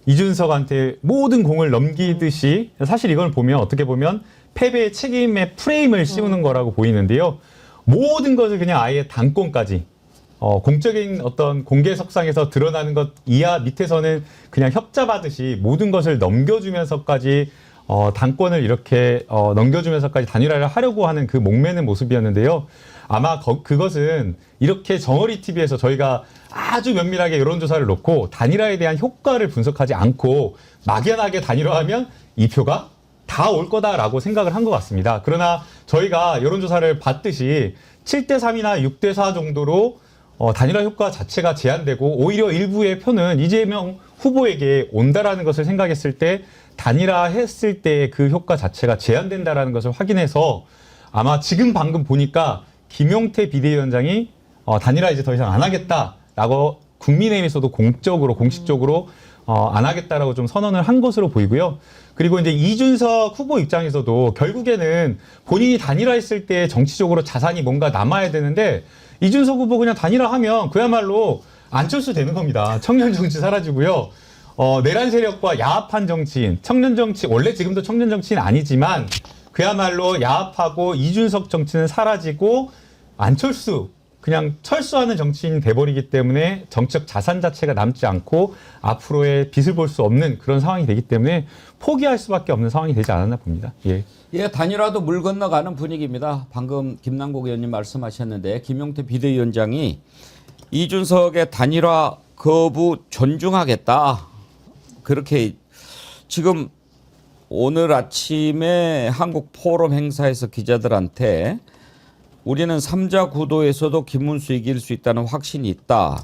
이준석한테 모든 공을 넘기듯이 사실 이걸 보면 어떻게 보면 패배의 책임의 프레임을 씌우는 거라고 보이는데요. 모든 것을 그냥 아예 당권까지 공적인 어떤 공개석상에서 드러나는 것 이하 밑에서는 그냥 협잡하듯이 모든 것을 넘겨주면서까지 당권을 이렇게 넘겨주면서까지 단일화를 하려고 하는 그 목매는 모습이었는데요. 아마 그것은 이렇게 정어리 TV에서 저희가 아주 면밀하게 여론조사를 놓고 단일화에 대한 효과를 분석하지 않고 막연하게 단일화하면 이 표가 다 올 거다라고 생각을 한 것 같습니다. 그러나 저희가 여론조사를 봤듯이 7대3이나 6대4 정도로 단일화 효과 자체가 제한되고 오히려 일부의 표는 이재명 후보에게 온다라는 것을 생각했을 때 단일화 했을 때 그 효과 자체가 제한된다라는 것을 확인해서 아마 지금 방금 보니까 김용태 비대위원장이 단일화 이제 더 이상 안 하겠다라고 국민의힘에서도 공식적으로 안 하겠다라고 좀 선언을 한 것으로 보이고요. 그리고 이제 이준석 후보 입장에서도 결국에는 본인이 단일화했을 때 정치적으로 자산이 뭔가 남아야 되는데 이준석 후보 그냥 단일화하면 그야말로 안철수 되는 겁니다. 청년 정치 사라지고요. 내란 세력과 야합한 정치인, 청년 정치, 원래 지금도 청년 정치인 아니지만 그야말로 야합하고 이준석 정치는 사라지고 안철수, 그냥 철수하는 정치인이 돼버리기 때문에 정치적 자산 자체가 남지 않고 앞으로의 빛을 볼 수 없는 그런 상황이 되기 때문에 포기할 수밖에 없는 상황이 되지 않았나 봅니다. 예. 예, 단일화도 물 건너가는 분위기입니다. 방금 김남국 의원님 말씀하셨는데 김용태 비대위원장이 이준석의 단일화 거부 존중하겠다. 그렇게 지금 오늘 아침에 한국 포럼 행사에서 기자들한테 우리는 3자 구도에서도 김문수 이길 수 있다는 확신이 있다.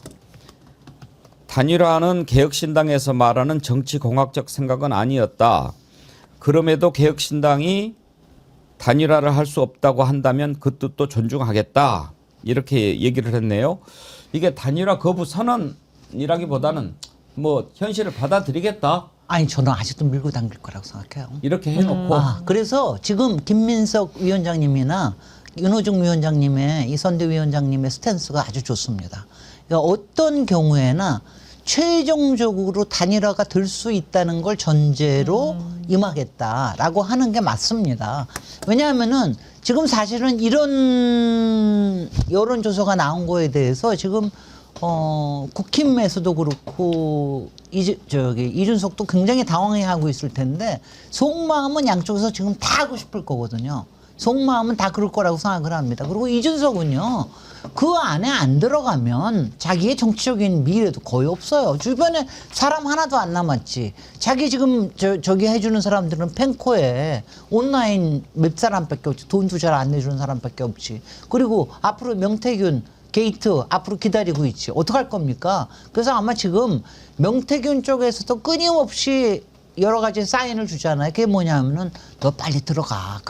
단일화는 개혁신당에서 말하는 정치공학적 생각은 아니었다. 그럼에도 개혁신당이 단일화를 할 수 없다고 한다면 그 뜻도 존중하겠다. 이렇게 얘기를 했네요. 이게 단일화 거부 선언이라기보다는 뭐 현실을 받아들이겠다. 아니 저는 아직도 밀고 당길 거라고 생각해요. 이렇게 해놓고 그래서 지금 김민석 위원장님이나 윤호중 위원장님의 이 선대위원장님의 스탠스가 아주 좋습니다. 그러니까 어떤 경우에나 최종적으로 단일화가 될 수 있다는 걸 전제로 임하겠다라고 하는 게 맞습니다. 왜냐하면은 지금 사실은 이런 여론조사가 나온 거에 대해서 지금 국힘에서도 그렇고 이준석도 굉장히 당황해하고 있을 텐데 속마음은 양쪽에서 지금 다 하고 싶을 거거든요. 속마음은 다 그럴 거라고 생각을 합니다. 그리고 이준석은요, 그 안에 안 들어가면 자기의 정치적인 미래도 거의 없어요. 주변에 사람 하나도 안 남았지. 자기 지금 저기 해주는 사람들은 펜코에 온라인 몇 사람밖에 없지. 돈도 잘 안 내주는 사람밖에 없지. 그리고 앞으로 명태균 게이트 앞으로 기다리고 있지. 어떡할 겁니까? 그래서 아마 지금 명태균 쪽에서도 끊임없이 여러 가지 사인을 주잖아요. 그게 뭐냐면은 너 빨리 들어가.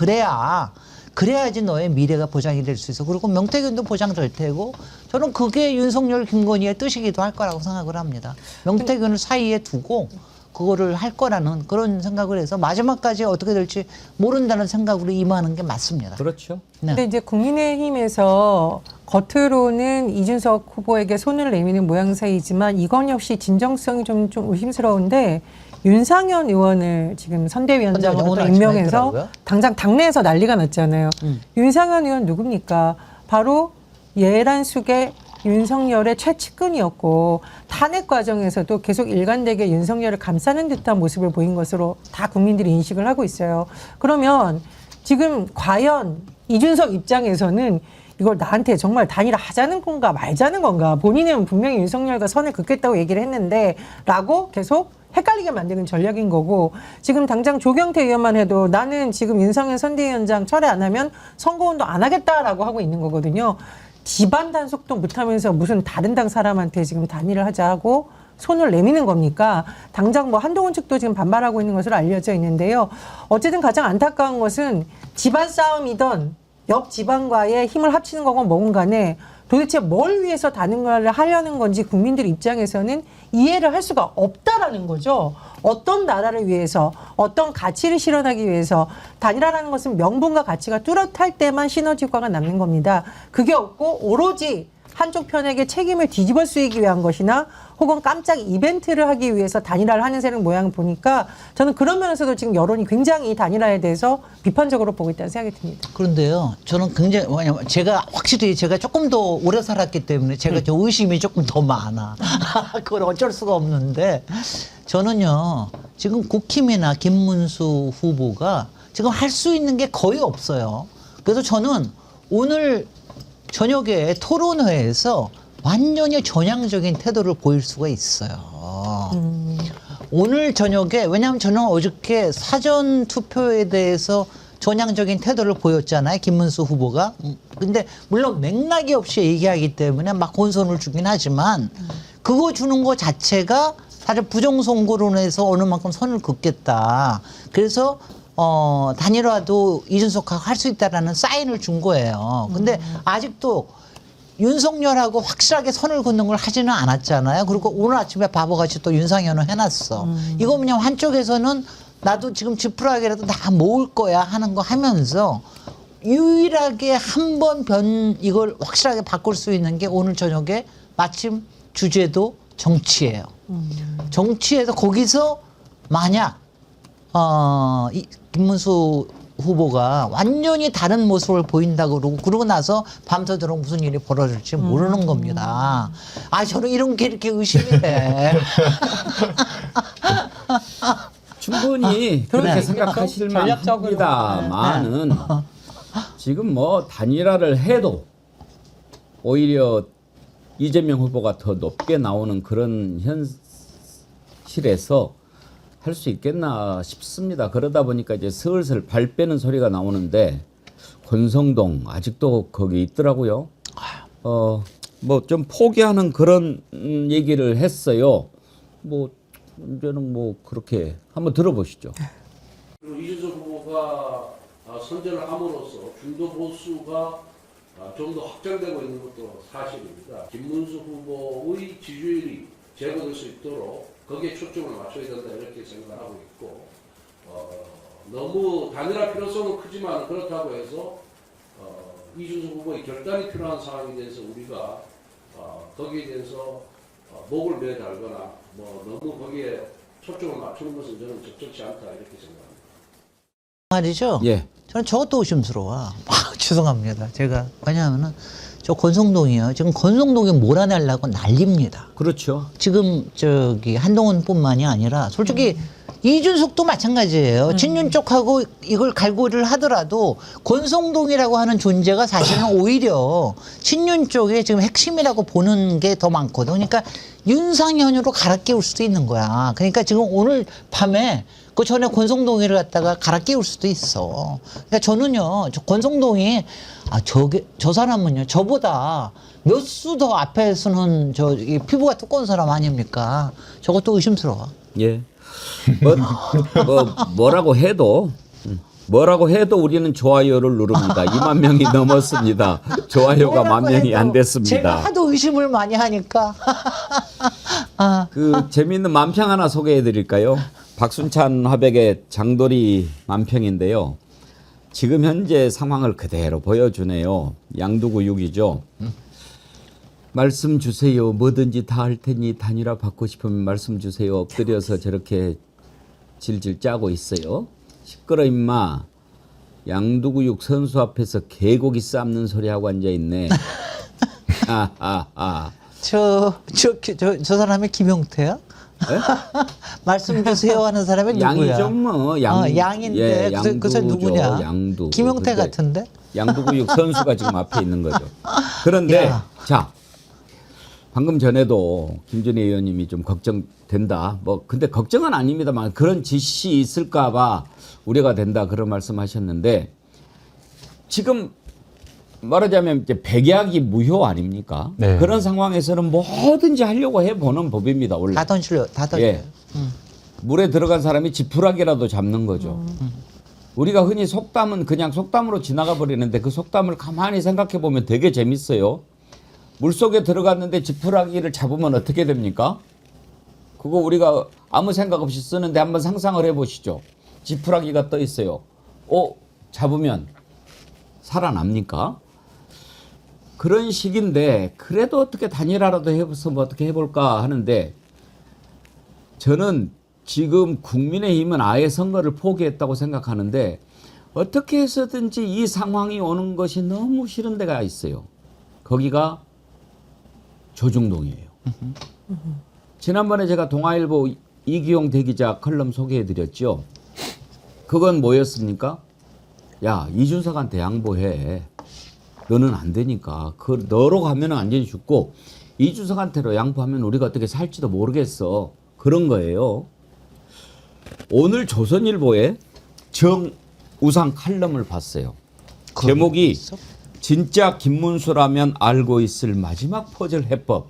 그래야지 너의 미래가 보장이 될 수 있어. 그리고 명태균도 보장될 테고 저는 그게 윤석열, 김건희의 뜻이기도 할 거라고 생각을 합니다. 명태균을 사이에 두고 그거를 할 거라는 그런 생각을 해서 마지막까지 어떻게 될지 모른다는 생각으로 임하는 게 맞습니다. 그렇죠. 네. 근데 이제 국민의힘에서 겉으로는 이준석 후보에게 손을 내미는 모양새이지만 이건 역시 진정성이 좀 의심스러운데 윤상현 의원을 지금 선대위원장으로 오늘 또 아침에 임명해서 했더라고요. 당장 당내에서 난리가 났잖아요. 윤상현 의원 누굽니까? 바로 예란숙의 윤석열의 최측근이었고 탄핵 과정에서도 계속 일관되게 윤석열을 감싸는 듯한 모습을 보인 것으로 다 국민들이 인식을 하고 있어요. 그러면 지금 과연 이준석 입장에서는 이걸 나한테 정말 단일화 하자는 건가 말자는 건가, 본인은 분명히 윤석열과 선을 긋겠다고 얘기를 했는데 라고 계속 헷갈리게 만드는 전략인 거고, 지금 당장 조경태 의원만 해도 나는 지금 윤상현 선대위원장 철회 안 하면 선거운동 안 하겠다라고 하고 있는 거거든요. 집안 단속도 못하면서 무슨 다른 당 사람한테 지금 단일을 하자 하고 손을 내미는 겁니까? 당장 뭐 한동훈 측도 지금 반발하고 있는 것으로 알려져 있는데요. 어쨌든 가장 안타까운 것은 집안 싸움이던 옆 집안과의 힘을 합치는 거건 뭐건 간에 도대체 뭘 위해서 단일화를 하려는 건지 국민들 입장에서는 이해를 할 수가 없다라는 거죠. 어떤 나라를 위해서, 어떤 가치를 실현하기 위해서. 단일화라는 것은 명분과 가치가 뚜렷할 때만 시너지 효과가 남는 겁니다. 그게 없고 오로지 한쪽 편에게 책임을 뒤집어 쓰이기 위한 것이나 혹은 깜짝 이벤트를 하기 위해서 단일화를 하는 세력 모양을 보니까 저는 그런 면에서도 지금 여론이 굉장히 단일화에 대해서 비판적으로 보고 있다는 생각이 듭니다. 그런데요, 저는 굉장히, 왜냐면 제가 확실히 제가 조금 더 오래 살았기 때문에 제가 저 의심이 조금 더 많아. 그건 어쩔 수가 없는데, 저는요, 지금 국힘이나 김문수 후보가 지금 할 수 있는 게 거의 없어요. 그래서 저는 오늘 저녁에 토론회에서 완전히 전향적인 태도를 보일 수가 있어요. 오늘 저녁에, 왜냐하면 저는 어저께 사전 투표에 대해서 전향적인 태도를 보였잖아요, 김문수 후보가. 근데 물론 맥락이 없이 얘기하기 때문에 막 혼선을 주긴 하지만 그거 주는 거 자체가 사실 부정선거론에서 어느 만큼 선을 긋겠다. 그래서 단일화도 이준석하고 할 수 있다라는 사인을 준 거예요. 근데 아직도 윤석열하고 확실하게 선을 긋는 걸 하지는 않았잖아요. 그리고 오늘 아침에 바보같이 또 윤상현을 해놨어. 이거 그냥 한쪽에서는 나도 지금 지푸라기라도 다 모을 거야 하는 거 하면서 유일하게 한 번 이걸 확실하게 바꿀 수 있는 게 오늘 저녁에 마침 주제도 정치예요. 정치에서 거기서 만약 김문수 후보가 완전히 다른 모습을 보인다고 그러고 나서 밤새도록 무슨 일이 벌어질지 모르는 겁니다. 아, 저는 이런 게 이렇게 의심이 돼. 충분히 그렇게 네. 생각하실 전략적으로. 만합니다만은 지금 뭐 단일화를 해도 오히려 이재명 후보가 더 높게 나오는 그런 현실에서 할 수 있겠나 싶습니다. 그러다 보니까 이제 슬슬 발 빼는 소리가 나오는데 권성동 아직도 거기 있더라고요. 뭐 좀 포기하는 그런 얘기를 했어요. 뭐 이제는 뭐 그렇게 한번 들어보시죠. 그리고 이준석 후보가 선전을 함으로써 중도 보수가 좀 더 확장되고 있는 것도 사실입니다. 김문수 후보의 지지율이 제고될 수 있도록 거기에 초점을 맞춰야 된다 이렇게 생각하고 있고, 너무 단일화 필요성은 크지만 그렇다고 해서 이준석 후보의 결단이 필요한 상황에 대해서 우리가 거기에 대해서 목을 매달거나 너무 거기에 초점을 맞추는 것은 저는 적절치 않다 이렇게 생각합니다. 말이죠. 예. 저는 저것도 의심스러워. 죄송합니다. 제가 왜냐하면은 저 권성동이요. 지금 권성동이 몰아내려고 난립니다. 그렇죠. 지금 저기 한동훈뿐만이 아니라 솔직히 이준석도 마찬가지예요. 친윤 쪽하고 이걸 갈고리를 하더라도 권성동이라고 하는 존재가 사실은 오히려 친윤 쪽에 지금 핵심이라고 보는 게 더 많거든. 그러니까 윤상현으로 갈아 끼울 수도 있는 거야. 그러니까 지금 오늘 밤에 그 전에 권성동이를 갖다가 갈아 끼울 수도 있어. 그러니까 저는요, 저 권성동이 저 사람은요, 저보다 몇 수 더 앞에 서는 이 피부가 두꺼운 사람 아닙니까? 저것도 의심스러워. 예. 뭐라고 해도 우리는 좋아요를 누릅니다. 2만 명이 넘었습니다. 좋아요가 1만 명이 안 제가 됐습니다. 하도 의심을 많이 하니까. 그 재미있는 만평 하나 소개해 드릴까요? 박순찬 화백의 장돌이 만평인데요. 지금 현재 상황을 그대로 보여주네요. 양두구육이죠. 말씀 주세요. 뭐든지 다 할 테니 단일화 받고 싶으면 말씀 주세요. 엎드려서 저렇게 질질 짜고 있어요. 시끄러 임마. 양두구육 선수 앞에서 개고기 삶는 소리 하고 앉아 있네. 저 사람이 김용태야? 말씀 주세요 하는 사람이 누구야? 양이죠 뭐. 양인데 예, 그새 누구냐? 양두. 김용태 같은데? 양두구육 선수가 지금 앞에 있는 거죠. 그런데 야. 자, 방금 전에도 김준희 의원님이 좀 걱정된다. 근데 걱정은 아닙니다만 그런 짓이 있을까봐 우려가 된다 그런 말씀하셨는데 지금 말하자면 이제 백약이 무효 아닙니까? 네. 그런 상황에서는 뭐든지 하려고 해보는 법입니다. 원래. 다 던질려. 예. 물에 들어간 사람이 지푸라기라도 잡는 거죠. 우리가 흔히 속담은 그냥 속담으로 지나가 버리는데 그 속담을 가만히 생각해 보면 되게 재밌어요. 물속에 들어갔는데 지푸라기를 잡으면 어떻게 됩니까? 그거 우리가 아무 생각 없이 쓰는데 한번 상상을 해보시죠. 지푸라기가 떠 있어요. 잡으면 살아납니까? 그런 식인데 그래도 어떻게 단일화라도 해서 어떻게 해볼까 하는데 저는 지금 국민의힘은 아예 선거를 포기했다고 생각하는데 어떻게 해서든지 이 상황이 오는 것이 너무 싫은 데가 있어요. 거기가 조중동이에요. 지난번에 제가 동아일보 이기용 대기자 컬럼 소개해드렸죠. 그건 뭐였습니까? 야, 이준석한테 양보해. 너는 안 되니까. 너로 가면 완전히 죽고 이준석한테로 양보하면 우리가 어떻게 살지도 모르겠어. 그런 거예요. 오늘 조선일보에 정우상 칼럼을 봤어요. 제목이 진짜 김문수라면 알고 있을 마지막 퍼즐 해법.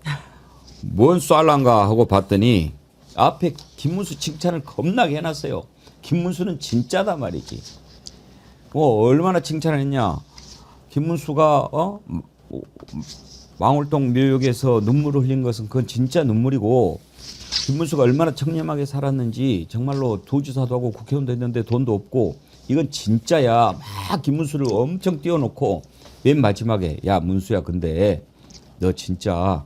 뭔 쌀란가 하고 봤더니 앞에 김문수 칭찬을 겁나게 해놨어요. 김문수는 진짜다 말이지. 얼마나 칭찬을 했냐. 김문수가 망월동 묘역에서 눈물을 흘린 것은 그건 진짜 눈물이고 김문수가 얼마나 청렴하게 살았는지 정말로 도지사도 하고 국회의원도 했는데 돈도 없고 이건 진짜야. 막 김문수를 엄청 띄워놓고 맨 마지막에 야 문수야 근데 너 진짜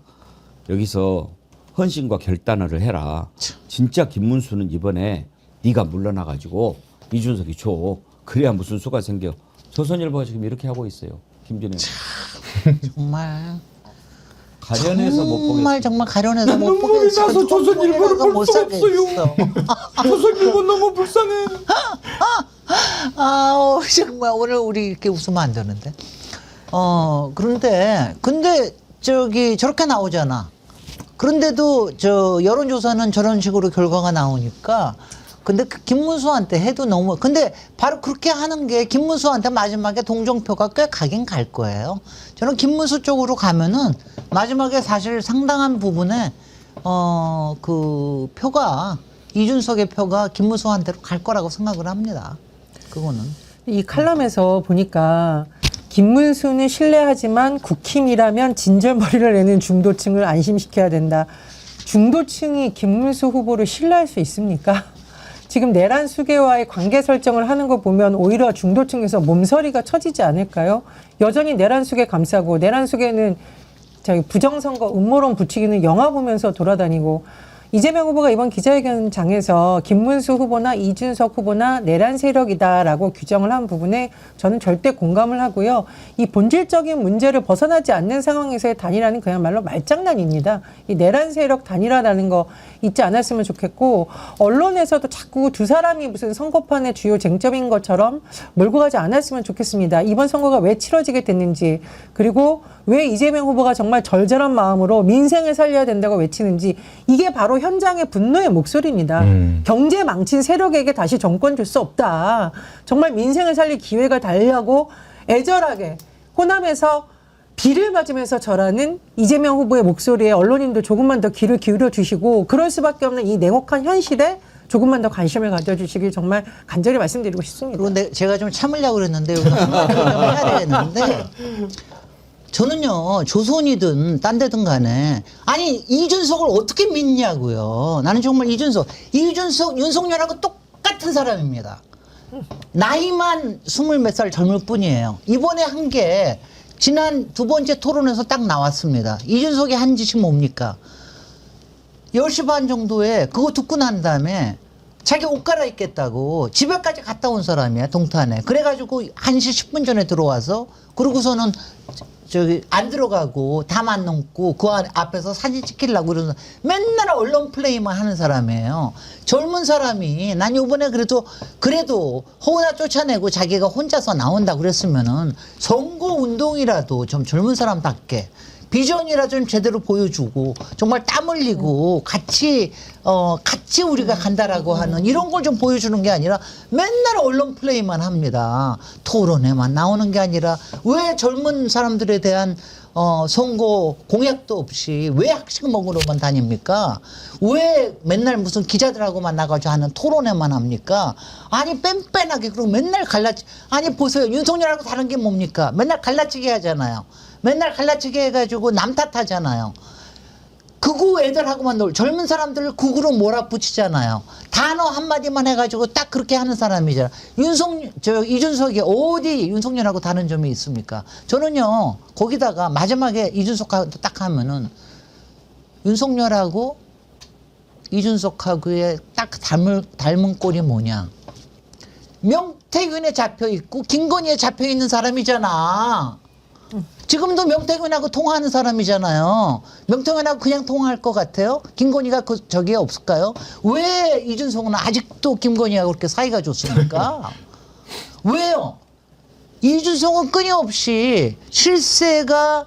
여기서 헌신과 결단을 해라. 진짜 김문수는 이번에 네가 물러나가지고 이준석이 줘. 그래야 무슨 수가 생겨. 조선일보가 지금 이렇게 하고 있어요. 김준현. 정말 가련해서 못 보겠어. 정말 가련해서 못 보겠어. 눈물이 나서 조선일보를 볼 못 수 사겠어. 없어요. 조선일보 너무 불쌍해. 정말 오늘 우리 이렇게 웃으면 안 되는데. 근데 저렇게 나오잖아. 그런데도 여론조사는 저런 식으로 결과가 나오니까. 근데 김문수한테 해도 너무. 근데 바로 그렇게 하는 게 김문수한테 마지막에 동정표가 꽤 가긴 갈 거예요. 저는 김문수 쪽으로 가면은 마지막에 사실 상당한 부분에 그 표가 이준석의 표가 김문수한테로 갈 거라고 생각을 합니다. 그거는. 이 칼럼에서 보니까 김문수는 신뢰하지만 국힘이라면 진절머리를 내는 중도층을 안심시켜야 된다. 중도층이 김문수 후보를 신뢰할 수 있습니까? 지금 내란 수계와의 관계 설정을 하는 거 보면 오히려 중도층에서 몸서리가 쳐지지 않을까요? 여전히 내란 수계 감싸고 내란 수계는 저희 부정선거 음모론 붙이기는 영화 보면서 돌아다니고 이재명 후보가 이번 기자회견장에서 김문수 후보나 이준석 후보나 내란 세력이다라고 규정을 한 부분에 저는 절대 공감을 하고요. 이 본질적인 문제를 벗어나지 않는 상황에서의 단일화는 그야말로 말장난입니다. 이 내란 세력 단일화라는 거 잊지 않았으면 좋겠고 언론에서도 자꾸 두 사람이 무슨 선거판의 주요 쟁점인 것처럼 몰고 가지 않았으면 좋겠습니다. 이번 선거가 왜 치러지게 됐는지 그리고 왜 이재명 후보가 정말 절절한 마음으로 민생을 살려야 된다고 외치는지 이게 바로 현장의 분노의 목소리입니다. 경제 망친 세력에게 다시 정권 줄 수 없다. 정말 민생을 살릴 기회가 달려고 애절하게 호남에서 비를 맞으면서 절하는 이재명 후보의 목소리에 언론인도 조금만 더 귀를 기울여 주시고 그럴 수밖에 없는 이 냉혹한 현실에 조금만 더 관심을 가져주시길 정말 간절히 말씀드리고 싶습니다. 그런데 제가 좀 참으려고 그랬는데 여기서 한마디 좀 해야 되겠는데 저는요 조선이든 딴 데든 간에 아니 이준석을 어떻게 믿냐고요. 나는 정말 이준석 윤석열하고 똑같은 사람입니다. 나이만 20몇 살 젊을 뿐이에요. 이번에 한 게 지난 두 번째 토론에서 딱 나왔습니다. 이준석이 한 짓이 뭡니까? 10시 반 정도에 그거 듣고 난 다음에 자기 옷 갈아입겠다고 집에까지 갔다 온 사람이야, 동탄에. 그래가지고 1시 10분 전에 들어와서 그러고서는 저기 안 들어가고 담 안 넘고 그 앞에서 사진 찍히려고 그러는 맨날 언론 플레이만 하는 사람이에요. 젊은 사람이 난 이번에 그래도 호나 쫓아내고 자기가 혼자서 나온다 그랬으면은 선거 운동이라도 좀 젊은 사람답게 비전이라 좀 제대로 보여주고 정말 땀 흘리고 같이 우리가 간다라고 하는 이런 걸 좀 보여주는 게 아니라 맨날 언론 플레이만 합니다. 토론에만 나오는 게 아니라 왜 젊은 사람들에 대한 선거 공약도 없이 왜 학식 먹으러만 다닙니까? 왜 맨날 무슨 기자들하고만 나가서 하는 토론회만 합니까? 아니 뺀뺀하게 그리고 맨날 아니 보세요. 윤석열하고 다른 게 뭡니까? 맨날 갈라치기 하잖아요. 맨날 갈라치기 해가지고 남 탓하잖아요. 극우 애들하고만 젊은 사람들을 극우로 몰아붙이잖아요. 단어 한마디만 해가지고 딱 그렇게 하는 사람이잖아요. 이준석이 어디 윤석열하고 다른 점이 있습니까? 저는요 거기다가 마지막에 이준석하고 딱 하면은 윤석열하고 이준석하고의 딱 닮은 꼴이 뭐냐? 명태균에 잡혀 있고 김건희에 잡혀 있는 사람이잖아. 지금도 명태균하고 통화하는 사람이잖아요. 명태균하고 그냥 통화할 것 같아요? 김건희가 저기에 없을까요? 왜 이준석은 아직도 김건희하고 그렇게 사이가 좋습니까? 왜요? 이준석은 끊임없이 실세가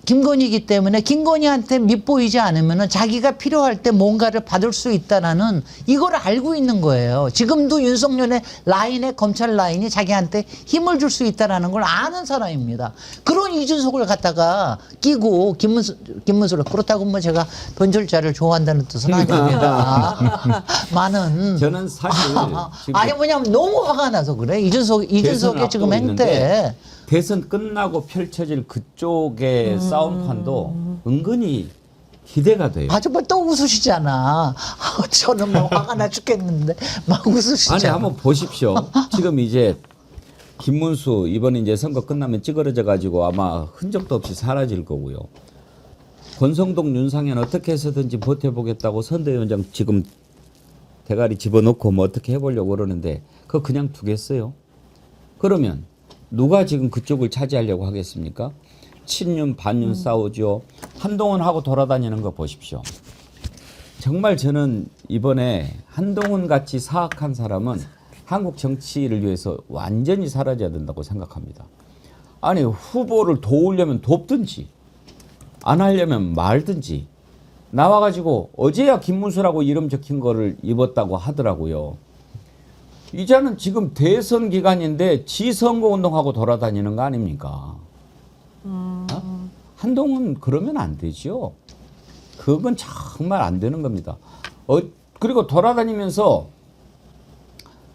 김건희이기 때문에 김건희한테 밉보이지 않으면 자기가 필요할 때 뭔가를 받을 수 있다는 이걸 알고 있는 거예요. 지금도 윤석열의 라인에 검찰 라인이 자기한테 힘을 줄 수 있다는 걸 아는 사람입니다. 그런 이준석을 갖다가 끼고 김문수를 그렇다고 뭐 제가 변절자를 좋아한다는 뜻은 아닙니다. 많은 저는 사실 지금 아니 뭐냐면 너무 화가 나서 그래. 이준석의 지금 행태. 대선 끝나고 펼쳐질 그쪽의 싸움판도 은근히 기대가 돼요. 아, 정말 또 웃으시잖아. 저는 막 화가 나 죽겠는데 막 웃으시잖아. 아니 한번 보십시오. 지금 이제 김문수 이번에 이제 선거 끝나면 찌그러져 가지고 아마 흔적도 없이 사라질 거고요. 권성동 윤상현 어떻게 해서든지 버텨보겠다고 선대위원장 지금 대가리 집어넣고 뭐 어떻게 해보려고 그러는데 그거 그냥 두겠어요. 그러면 누가 지금 그쪽을 차지하려고 하겠습니까? 친윤 반윤 싸우죠. 한동훈하고 돌아다니는 거 보십시오. 정말 저는 이번에 한동훈 같이 사악한 사람은 한국 정치를 위해서 완전히 사라져야 된다고 생각합니다. 아니 후보를 도우려면 돕든지 안 하려면 말든지 나와가지고 어제야 김문수라고 이름 적힌 거를 입었다고 하더라고요. 이제는 지금 대선 기간인데 지선거 운동하고 돌아다니는 거 아닙니까? 한동훈 그러면 안 되죠. 그건 정말 안 되는 겁니다. 그리고 돌아다니면서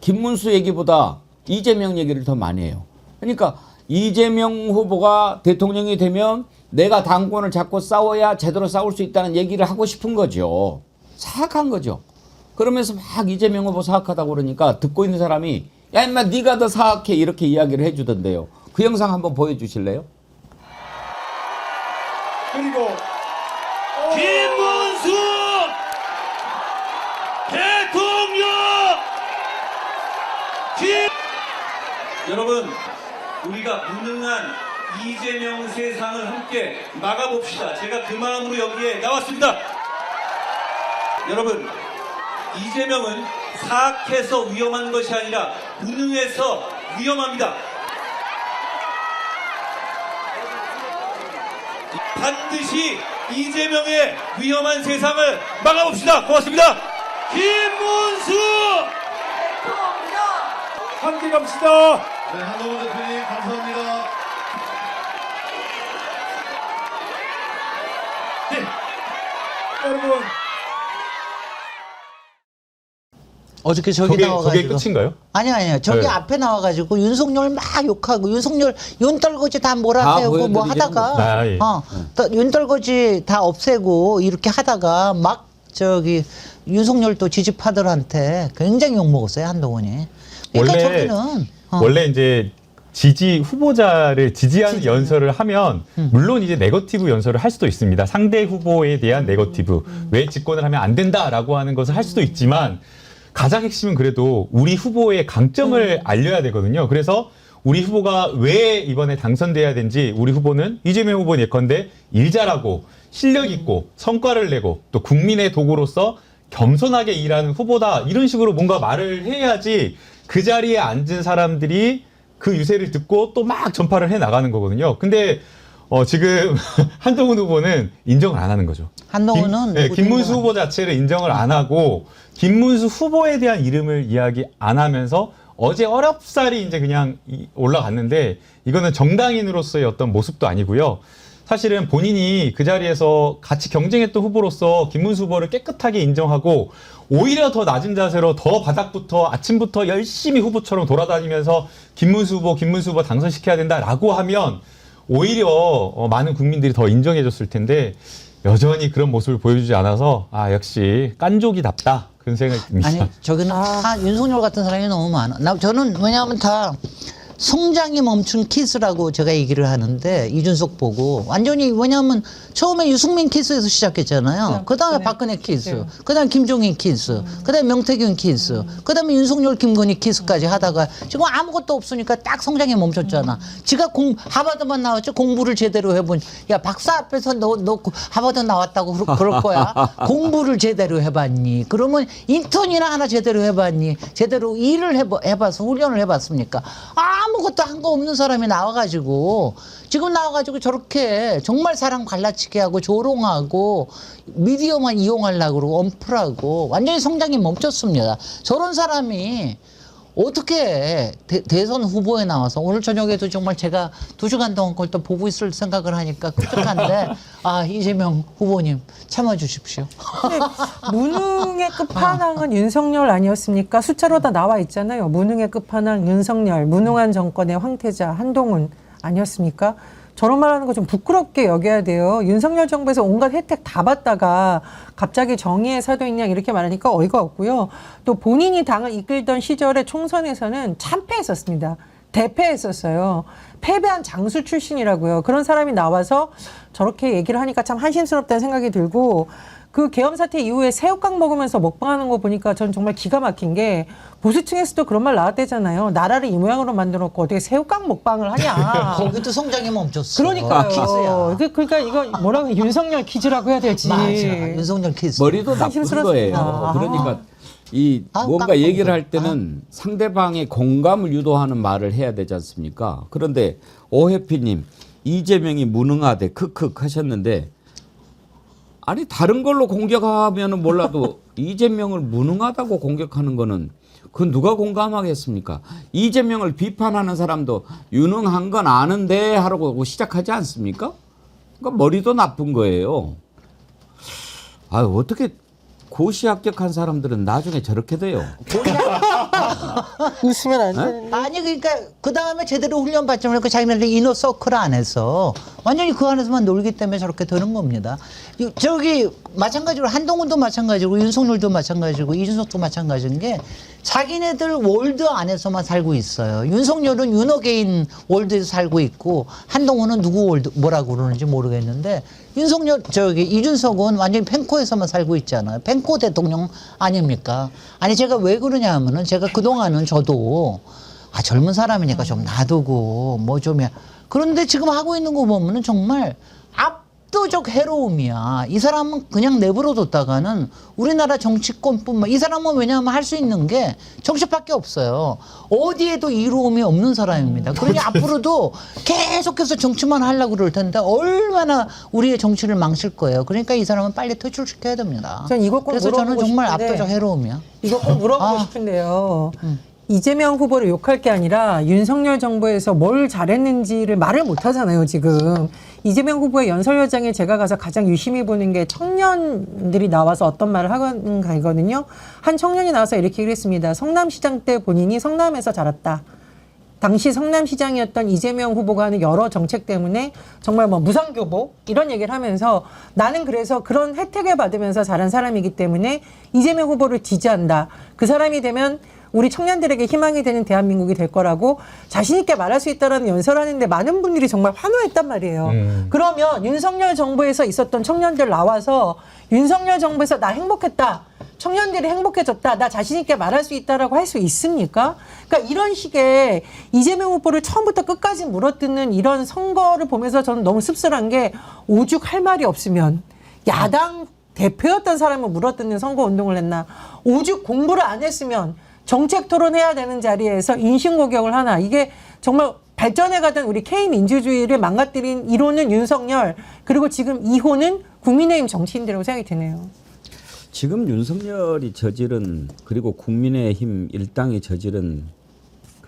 김문수 얘기보다 이재명 얘기를 더 많이 해요. 그러니까 이재명 후보가 대통령이 되면 내가 당권을 잡고 싸워야 제대로 싸울 수 있다는 얘기를 하고 싶은 거죠. 사악한 거죠. 그러면서 막 이재명 후보 사악하다고 그러니까 듣고 있는 사람이 야 인마 네가 더 사악해 이렇게 이야기를 해주던데요. 그 영상 한번 보여주실래요? 그리고 김문수 대통령 여러분, 우리가 무능한 이재명 세상을 함께 막아봅시다. 제가 그 마음으로 여기에 나왔습니다. 여러분, 이재명은 사악해서 위험한 것이 아니라 무능해서 위험합니다. 반드시 이재명의 위험한 세상을 막아봅시다. 고맙습니다. 김문수 함께 갑시다. 네, 한동훈 대표님 감사합니다. 여러분, 어저께 저기 그게 나와가지고 끝인가요? 아니요 저기 네. 앞에 나와가지고 윤석열 막 욕하고 윤석열 윤떨거지 다 몰아세우고 뭐 보여드리자는 하다가 아, 예. 또 윤떨거지 다 없애고 이렇게 하다가 막 저기 윤석열 또 지지파들한테 굉장히 욕 먹었어요 한동훈이. 그러니까 저기는 원래 이제 지지 후보자를 지지하는 연설을 하면 물론 이제 네거티브 연설을 할 수도 있습니다. 상대 후보에 대한 네거티브, 왜 집권을 하면 안 된다라고 하는 것을 할 수도 있지만 가장 핵심은 그래도 우리 후보의 강점을 알려야 되거든요. 그래서 우리 후보가 왜 이번에 당선돼야 되는지, 우리 후보는 이재명 후보 예컨대 일 잘하고 실력 있고 성과를 내고 또 국민의 도구로서 겸손하게 일하는 후보다, 이런 식으로 뭔가 말을 해야지 그 자리에 앉은 사람들이 그 유세를 듣고 또 막 전파를 해 나가는 거거든요. 근데 지금 한동훈 후보는 인정을 안 하는 거죠. 한동훈은 김문수 후보 자체를 인정을 안 하고 김문수 후보에 대한 이름을 이야기 안 하면서 어제 어렵사리 이제 그냥 올라갔는데, 이거는 정당인으로서의 어떤 모습도 아니고요. 사실은 본인이 그 자리에서 같이 경쟁했던 후보로서 김문수 후보를 깨끗하게 인정하고 오히려 더 낮은 자세로 더 바닥부터 아침부터 열심히 후보처럼 돌아다니면서 김문수 후보 당선시켜야 된다라고 하면 오히려 많은 국민들이 더 인정해줬을 텐데, 여전히 그런 모습을 보여주지 않아서 역시 깐족이답다, 그런 생각이 듭니다. 아니 저기는 다 윤석열 같은 사람이 너무 많아. 저는 왜냐하면 다 성장이 멈춘 키스라고 제가 얘기를 하는데, 이준석 보고 완전히, 왜냐하면 처음에 유승민 키스에서 시작했잖아요. 그 다음에 박근혜 키스, 그 다음에 김종인 키스, 그 다음에 명태균 키스, 그 다음에 윤석열 김건희 키스까지 하다가 지금 아무것도 없으니까 딱 성장이 멈췄잖아. 지가 하버드만 나왔죠. 공부를 제대로 해본. 야, 박사 앞에서 너 하버드 나왔다고 그럴 거야. 공부를 제대로 해봤니? 그러면 인턴이나 하나 제대로 해봤니? 제대로 일을 해봐서 훈련을 해봤습니까? 아무것도 한 거 없는 사람이 나와가지고 지금 나와가지고 저렇게 정말 사람 갈라치게 하고 조롱하고 미디어만 이용하려고 그러고 엄플하고 완전히 성장이 멈췄습니다. 저런 사람이 어떻게 대선 후보에 나와서, 오늘 저녁에도 정말 제가 2시간 동안 그걸 또 보고 있을 생각을 하니까 끔찍한데 이재명 후보님 참아주십시오. 근데 무능의 끝판왕은 윤석열 아니었습니까? 숫자로 다 나와 있잖아요. 무능의 끝판왕 윤석열, 무능한 정권의 황태자 한동훈 아니었습니까? 저런 말하는 거 좀 부끄럽게 여겨야 돼요. 윤석열 정부에서 온갖 혜택 다 받다가 갑자기 정의의 사도있냐 이렇게 말하니까 어이가 없고요. 또 본인이 당을 이끌던 시절에 총선에서는 참패했었습니다. 대패했었어요. 패배한 장수 출신이라고요. 그런 사람이 나와서 저렇게 얘기를 하니까 참 한심스럽다는 생각이 들고, 그 계엄 사태 이후에 새우깡 먹으면서 먹방하는 거 보니까 전 정말 기가 막힌 게, 보수층에서도 그런 말 나왔대잖아요. 나라를 이 모양으로 만들어놓고 어떻게 새우깡 먹방을 하냐. 거기도 성장이 멈췄어. 그러니까요. 키스야. 그러니까 이거 뭐라고 윤석열 퀴즈라고 해야 될지. 맞아. 윤석열 키스. 머리도 나쁜 한심스럽습니다. 거예요. 그러니까 이 뭔가 깜깜이다. 얘기를 할 때는 상대방의 공감을 유도하는 말을 해야 되지 않습니까? 그런데 오해피님, 이재명이 무능하대 크크 하셨는데, 아니 다른 걸로 공격하면은 몰라도 이재명을 무능하다고 공격하는 거는 그 누가 공감하겠습니까? 이재명을 비판하는 사람도 유능한 건 아는데 하라고 시작하지 않습니까? 그러니까 머리도 나쁜 거예요. 어떻게 고시 합격한 사람들은 나중에 저렇게 돼요? 웃으면 안 되는데. 아니 그러니까 그 다음에 제대로 훈련 받지 않고 자기네들 이너 서클 안에서 완전히 그 안에서만 놀기 때문에 저렇게 되는 겁니다. 저기 마찬가지로 한동훈도 마찬가지고 윤석열도 마찬가지고 이준석도 마찬가지인 게, 자기네들 월드 안에서만 살고 있어요. 윤석열은 윤어게인 월드에서 살고 있고 한동훈은 누구 월드 뭐라고 그러는지 모르겠는데 윤석열 이준석은 완전히 펜코에서만 살고 있잖아요. 펜코 대통령 아닙니까? 아니 제가 왜 그러냐 하면은 제가 그동안은 저도 젊은 사람이니까 좀 놔두고 뭐 좀 그런데 지금 하고 있는 거 보면은 정말 압도적 해로움이야. 이 사람은 그냥 내버려뒀다가는 우리나라 정치권뿐만 이 사람은 왜냐하면 할 수 있는 게 정치밖에 없어요. 어디에도 이로움이 없는 사람입니다. 그러니 앞으로도 계속해서 정치만 하려고 그럴 텐데 얼마나 우리의 정치를 망칠 거예요. 그러니까 이 사람은 빨리 퇴출시켜야 됩니다. 전 이거 꼭 그래서 저는 물어보고 정말 싶은데 압도적 해로움이야. 이거 꼭 물어보고 싶은데요. 이재명 후보를 욕할 게 아니라 윤석열 정부에서 뭘 잘했는지를 말을 못 하잖아요, 지금. 이재명 후보의 연설여장에 제가 가서 가장 유심히 보는 게 청년들이 나와서 어떤 말을 하는 거거든요. 한 청년이 나와서 이렇게 얘기를 했습니다. 성남시장 때 본인이 성남에서 자랐다. 당시 성남시장이었던 이재명 후보가 하는 여러 정책 때문에 정말 뭐 무상교복 이런 얘기를 하면서 나는 그래서 그런 혜택을 받으면서 자란 사람이기 때문에 이재명 후보를 지지한다. 그 사람이 되면 우리 청년들에게 희망이 되는 대한민국이 될 거라고 자신 있게 말할 수 있다라는 연설하는데 많은 분들이 정말 환호했단 말이에요. 그러면 윤석열 정부에서 있었던 청년들 나와서 윤석열 정부에서 나 행복했다. 청년들이 행복해졌다. 나 자신 있게 말할 수 있다라고 할 수 있습니까? 그러니까 이런 식의 이재명 후보를 처음부터 끝까지 물어뜯는 이런 선거를 보면서 저는 너무 씁쓸한 게 오죽 할 말이 없으면 야당 대표였던 사람을 물어뜯는 선거 운동을 했나. 오죽 공부를 안 했으면 정책 토론해야 되는 자리에서 인신공격을 하나. 이게 정말 발전해가던 우리 K민주주의를 망가뜨린 1호는 윤석열, 그리고 지금 2호는 국민의힘 정치인들이라고 생각이 드네요. 지금 윤석열이 저지른 그리고 국민의힘 일당이 저지른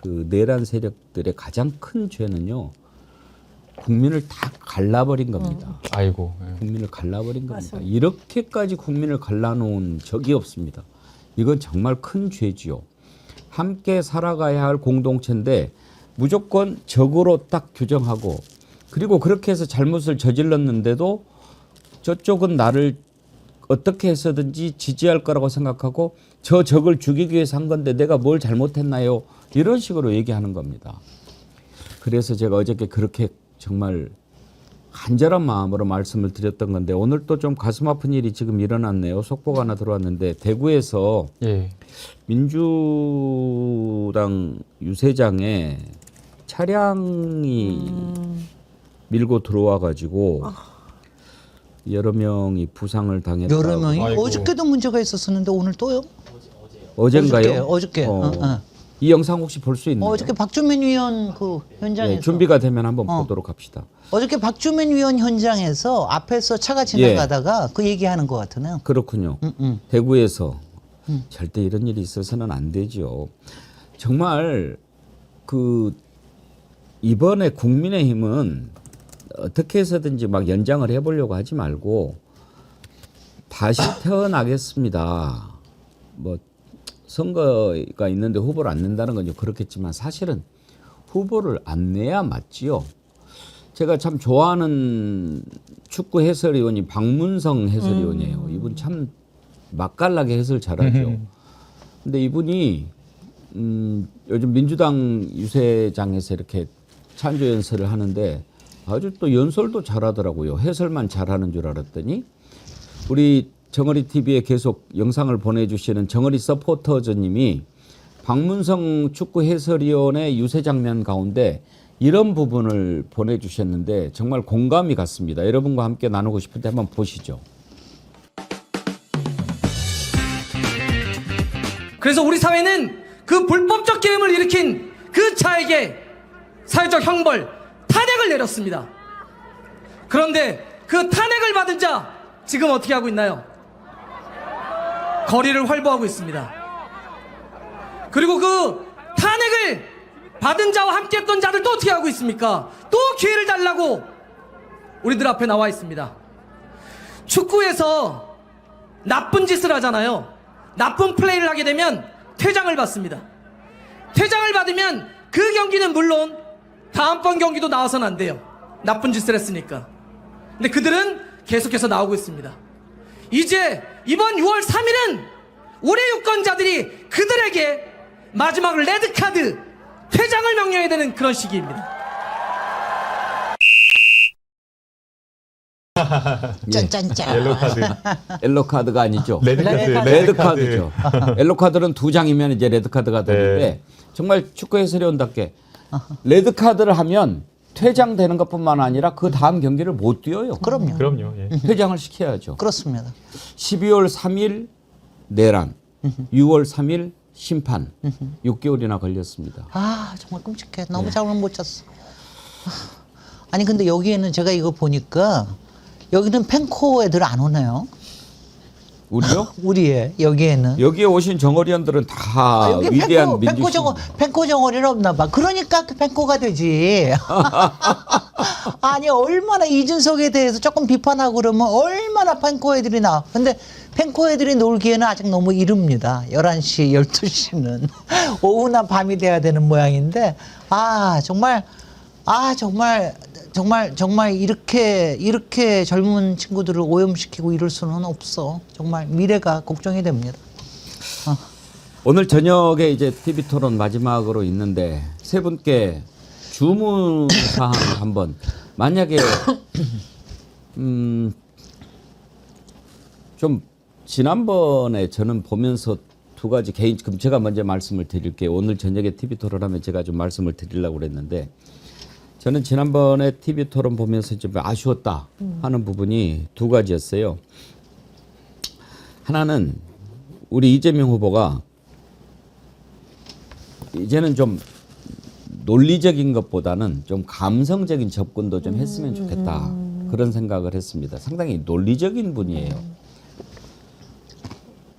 그 내란 세력들의 가장 큰 죄는요. 국민을 다 갈라버린 겁니다. 아이고. 예. 국민을 갈라버린 겁니다. 맞습니다. 이렇게까지 국민을 갈라놓은 적이 없습니다. 이건 정말 큰 죄지요. 함께 살아가야 할 공동체인데 무조건 적으로 딱 규정하고 그리고 그렇게 해서 잘못을 저질렀는데도 저쪽은 나를 어떻게 해서든지 지지할 거라고 생각하고 저 적을 죽이기 위해서 한 건데 내가 뭘 잘못했나요? 이런 식으로 얘기하는 겁니다. 그래서 제가 어저께 그렇게 정말 간절한 마음으로 말씀을 드렸던 건데 오늘 또 좀 가슴 아픈 일이 지금 일어났네요. 속보가 하나 들어왔는데 대구에서 예. 민주당 유세장에 차량이 밀고 들어와 가지고 여러 명이 부상을 당했다. 여러 명이 아이고. 어저께도 문제가 있었었는데 오늘 또요? 어젠가요? 어저께. 이 영상 혹시 볼 수 있나요? 어저께 박주민 위원 그 현장에서 네, 준비가 되면 한번 보도록 합시다. 어저께 박주민 위원 현장에서 앞에서 차가 지나가다가 그 얘기하는 것 같으네요. 그렇군요. 대구에서 절대 이런 일이 있어서는 안 되죠. 정말 그 이번에 국민의힘은 어떻게 해서든지 막 연장을 해보려고 하지 말고 다시 태어나겠습니다. 뭐 선거가 있는데 후보를 안 낸다는 건 그렇겠지만 사실은 후보를 안 내야 맞지요. 제가 참 좋아하는 축구 해설위원이 박문성 해설위원이에요. 이분 참 맛깔나게 해설 잘하죠. 근데 이분이 요즘 민주당 유세장에서 이렇게 찬조 연설을 하는데 아주 또 연설도 잘하더라고요. 해설만 잘하는 줄 알았더니 우리 정어리 TV에 계속 영상을 보내주시는 정어리 서포터즈님이 박문성 축구 해설위원의 유세 장면 가운데 이런 부분을 보내주셨는데 정말 공감이 갔습니다. 여러분과 함께 나누고 싶은데 한번 보시죠. 그래서 우리 사회는 그 불법적 계엄을 일으킨 그 자에게 사회적 형벌, 탄핵을 내렸습니다. 그런데 그 탄핵을 받은 자 지금 어떻게 하고 있나요? 거리를 활보하고 있습니다. 그리고 그 탄핵을 받은 자와 함께 했던 자들도 어떻게 하고 있습니까? 또 기회를 달라고 우리들 앞에 나와 있습니다. 축구에서 나쁜 짓을 하잖아요. 나쁜 플레이를 하게 되면 퇴장을 받습니다. 퇴장을 받으면 그 경기는 물론 다음번 경기도 나와서는 안 돼요. 나쁜 짓을 했으니까. 근데 그들은 계속해서 나오고 있습니다. 이제 이번 6월 3일은 올해 유권자들이 그들에게 마지막 레드카드 퇴장을 명령해야 되는 그런 시기입니다. 짠짠짠. 옐로 카드. 옐로 카드가 아니죠. 레드 카드. 레드 카드죠. 옐로 카드는 2장이면 이제 레드 카드가 되는데 정말 축구 해설위원답게 레드 카드를 하면 퇴장되는 것뿐만 아니라 그 다음 경기를 못 뛰어요. 그럼요. 그럼요. 예. 퇴장을 시켜야죠. 그렇습니다. 12월 3일 내란, 6월 3일 심판, 6개월이나 걸렸습니다. 아 정말 끔찍해. 너무 잠을 못 잤어. 아니 근데 여기에는 제가 이거 보니까 여기는 펜코 애들 안 오네요. 우리요? 우리의 여기에는. 여기에 오신 정어리원들은 다 여기 위대한 펜코 정어리는 없나 봐. 그러니까 그 펜코가 되지. 아니 얼마나 이준석에 대해서 조금 비판하고 그러면 얼마나 펜코 애들이 나와. 근데 펜코 애들이 놀기에는 아직 너무 이릅니다. 11시, 12시는. 오후나 밤이 돼야 되는 모양인데 정말 이렇게 젊은 친구들을 오염시키고 이럴 수는 없어. 정말 미래가 걱정이 됩니다. 오늘 저녁에 이제 TV 토론 마지막으로 있는데 세 분께 주문 사항 한번 만약에 좀 지난번에 저는 보면서 두 가지 개인 그럼 제가 먼저 말씀을 드릴게요. 오늘 저녁에 TV 토론하면 제가 좀 말씀을 드리려고 그랬는데 저는 지난번에 TV 토론 보면서 좀 아쉬웠다 하는 부분이 두 가지였어요. 하나는 우리 이재명 후보가 이제는 좀 논리적인 것보다는 좀 감성적인 접근도 좀 했으면 좋겠다. 그런 생각을 했습니다. 상당히 논리적인 분이에요.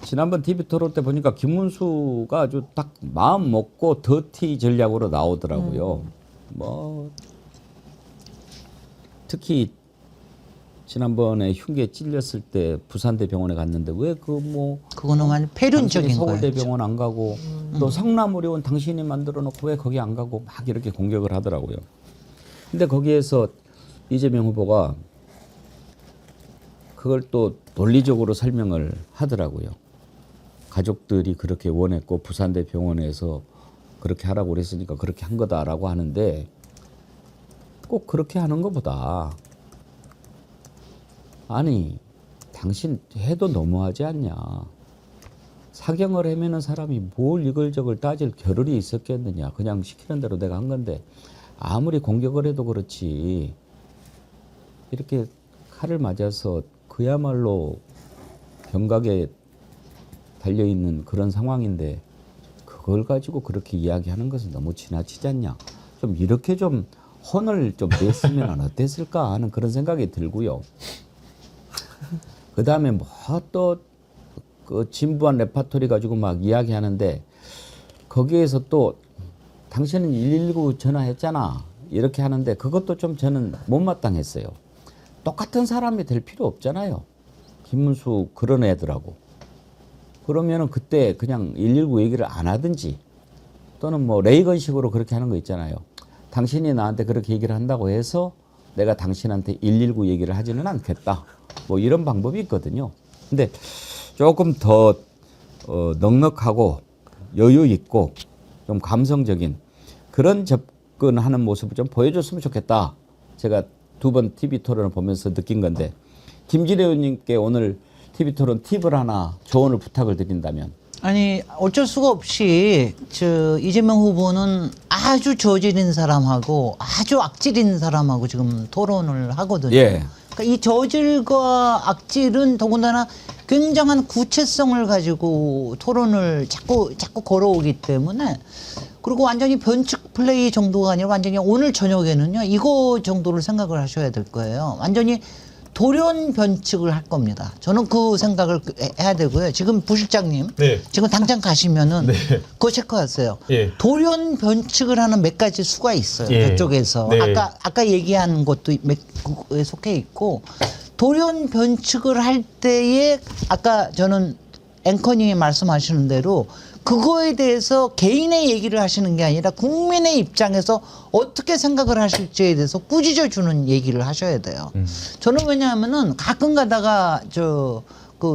지난번 TV 토론 때 보니까 김문수가 아주 딱 마음 먹고 더티 전략으로 나오더라고요. 뭐 특히 지난번에 흉기에 찔렸을 때 부산대 병원에 갔는데 왜 그거는 완전 폐륜적인 거예요. 서울대 병원 안 가고 또 성남의료원 당신이 만들어 놓고 왜 거기 안 가고 막 이렇게 공격을 하더라고요. 근데 거기에서 이재명 후보가 그걸 또 논리적으로 설명을 하더라고요. 가족들이 그렇게 원했고 부산대 병원에서 그렇게 하라고 그랬으니까 그렇게 한 거다라고 하는데 꼭 그렇게 하는 것보다 아니 당신 해도 너무하지 않냐. 사경을 헤매는 사람이 뭘 이글저글 따질 겨를이 있었겠느냐. 그냥 시키는 대로 내가 한 건데 아무리 공격을 해도 그렇지 이렇게 칼을 맞아서 그야말로 경각에 달려있는 그런 상황인데 그걸 가지고 그렇게 이야기하는 것은 너무 지나치지 않냐. 좀 이렇게 좀 혼을 좀 냈으면 어땠을까 하는 그런 생각이 들고요. 그 다음에 뭐 또 그 진부한 레파토리 가지고 막 이야기하는데 거기에서 또 당신은 119 전화했잖아 이렇게 하는데 그것도 좀 저는 못마땅했어요. 똑같은 사람이 될 필요 없잖아요. 김문수 그런 애들하고. 그러면은 그때 그냥 119 얘기를 안 하든지 또는 뭐 레이건식으로 그렇게 하는 거 있잖아요. 당신이 나한테 그렇게 얘기를 한다고 해서 내가 당신한테 119 얘기를 하지는 않겠다. 뭐 이런 방법이 있거든요. 근데 조금 더 넉넉하고 여유 있고 좀 감성적인 그런 접근하는 모습을 좀 보여줬으면 좋겠다. 제가 두 번 TV 토론을 보면서 느낀 건데 김진애 의원님께 오늘 TV 토론 팁을 하나 조언을 부탁을 드린다면 아니 어쩔 수가 없이 이재명 후보는 아주 저질인 사람하고 아주 악질인 사람하고 지금 토론을 하거든요. 예. 그러니까 이 저질과 악질은 더군다나 굉장한 구체성을 가지고 토론을 자꾸 걸어오기 때문에 그리고 완전히 변칙 플레이 정도가 아니라 완전히 오늘 저녁에는요 이거 정도를 생각을 하셔야 될 거예요. 완전히 돌연 변칙을 할 겁니다. 저는 그 생각을 해야 되고요. 지금 부실장님, 네. 지금 당장 가시면은 네. 그거 체크하세요. 예. 돌연 변칙을 하는 몇 가지 수가 있어요. 예. 저쪽에서 네. 아까 얘기한 것도 에 속해 있고 돌연 변칙을 할 때에 아까 저는 앵커님이 말씀하시는 대로 그거에 대해서 개인의 얘기를 하시는 게 아니라 국민의 입장에서 어떻게 생각을 하실지에 대해서 꾸짖어 주는 얘기를 하셔야 돼요. 저는 왜냐하면은 가끔 가다가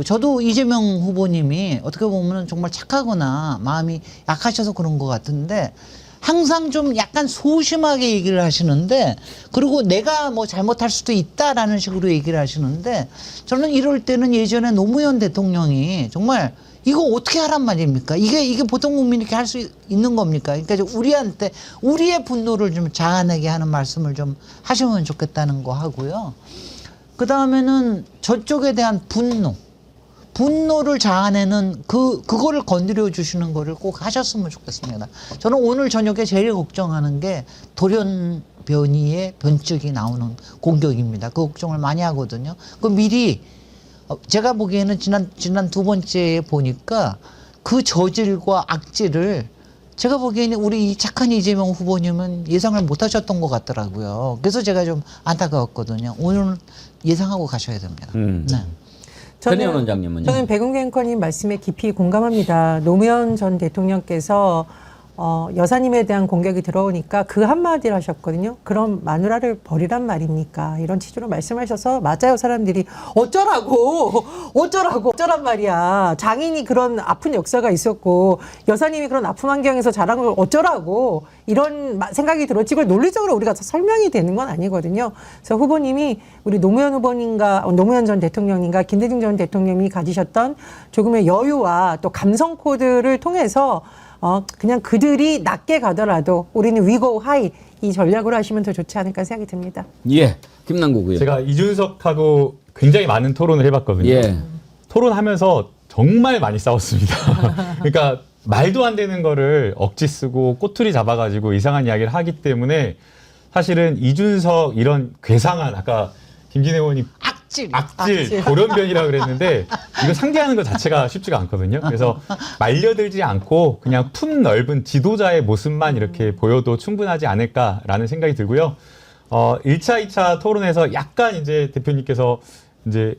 저도 이재명 후보님이 어떻게 보면 정말 착하거나 마음이 약하셔서 그런 것 같은데 항상 좀 약간 소심하게 얘기를 하시는데 그리고 내가 뭐 잘못할 수도 있다라는 식으로 얘기를 하시는데 저는 이럴 때는 예전에 노무현 대통령이 정말 이거 어떻게 하란 말입니까? 이게 보통 국민이 이렇게 할 수 있는 겁니까? 그러니까 우리한테 우리의 분노를 좀 자아내게 하는 말씀을 좀 하시면 좋겠다는 거 하고요. 그 다음에는 저쪽에 대한 분노를 자아내는 그거를 건드려 주시는 거를 꼭 하셨으면 좋겠습니다. 저는 오늘 저녁에 제일 걱정하는 게 돌연변이의 변적이 나오는 공격입니다. 그 걱정을 많이 하거든요. 그 미리 제가 보기에는 지난 두 번째에 보니까 그 저질과 악질을 제가 보기에는 우리 이 착한 이재명 후보님은 예상을 못 하셨던 것 같더라고요. 그래서 제가 좀 안타까웠거든요. 오늘은 예상하고 가셔야 됩니다. 네. 전혜원 원장님은요? 저는 백운기 앵커님 말씀에 깊이 공감합니다. 노무현 전 대통령께서 여사님에 대한 공격이 들어오니까 그 한마디를 하셨거든요. 그럼 마누라를 버리란 말입니까? 이런 취지로 말씀하셔서 맞아요. 사람들이 어쩌란 말이야. 장인이 그런 아픈 역사가 있었고 여사님이 그런 아픈 환경에서 자란 걸 어쩌라고 이런 생각이 들었지 그걸 논리적으로 우리가 설명이 되는 건 아니거든요. 그래서 후보님이 우리 노무현 전 대통령님과 김대중 전 대통령이 가지셨던 조금의 여유와 또 감성 코드를 통해서 그냥 그들이 낮게 가더라도 우리는 위고 하이 이 전략으로 하시면 더 좋지 않을까 생각이 듭니다. 예, 김남국 의원. 제가 이준석하고 굉장히 많은 토론을 해봤거든요. 예. 토론하면서 정말 많이 싸웠습니다. 그러니까 말도 안 되는 거를 억지 쓰고 꼬투리 잡아가지고 이상한 이야기를 하기 때문에 사실은 이준석 이런 괴상한 아까 김진애 의원이 악질, 돌연변이라고 그랬는데 이거 상대하는 것 자체가 쉽지가 않거든요. 그래서 말려들지 않고 그냥 품 넓은 지도자의 모습만 이렇게 보여도 충분하지 않을까라는 생각이 들고요. 1차, 2차 토론에서 약간 이제 대표님께서 이제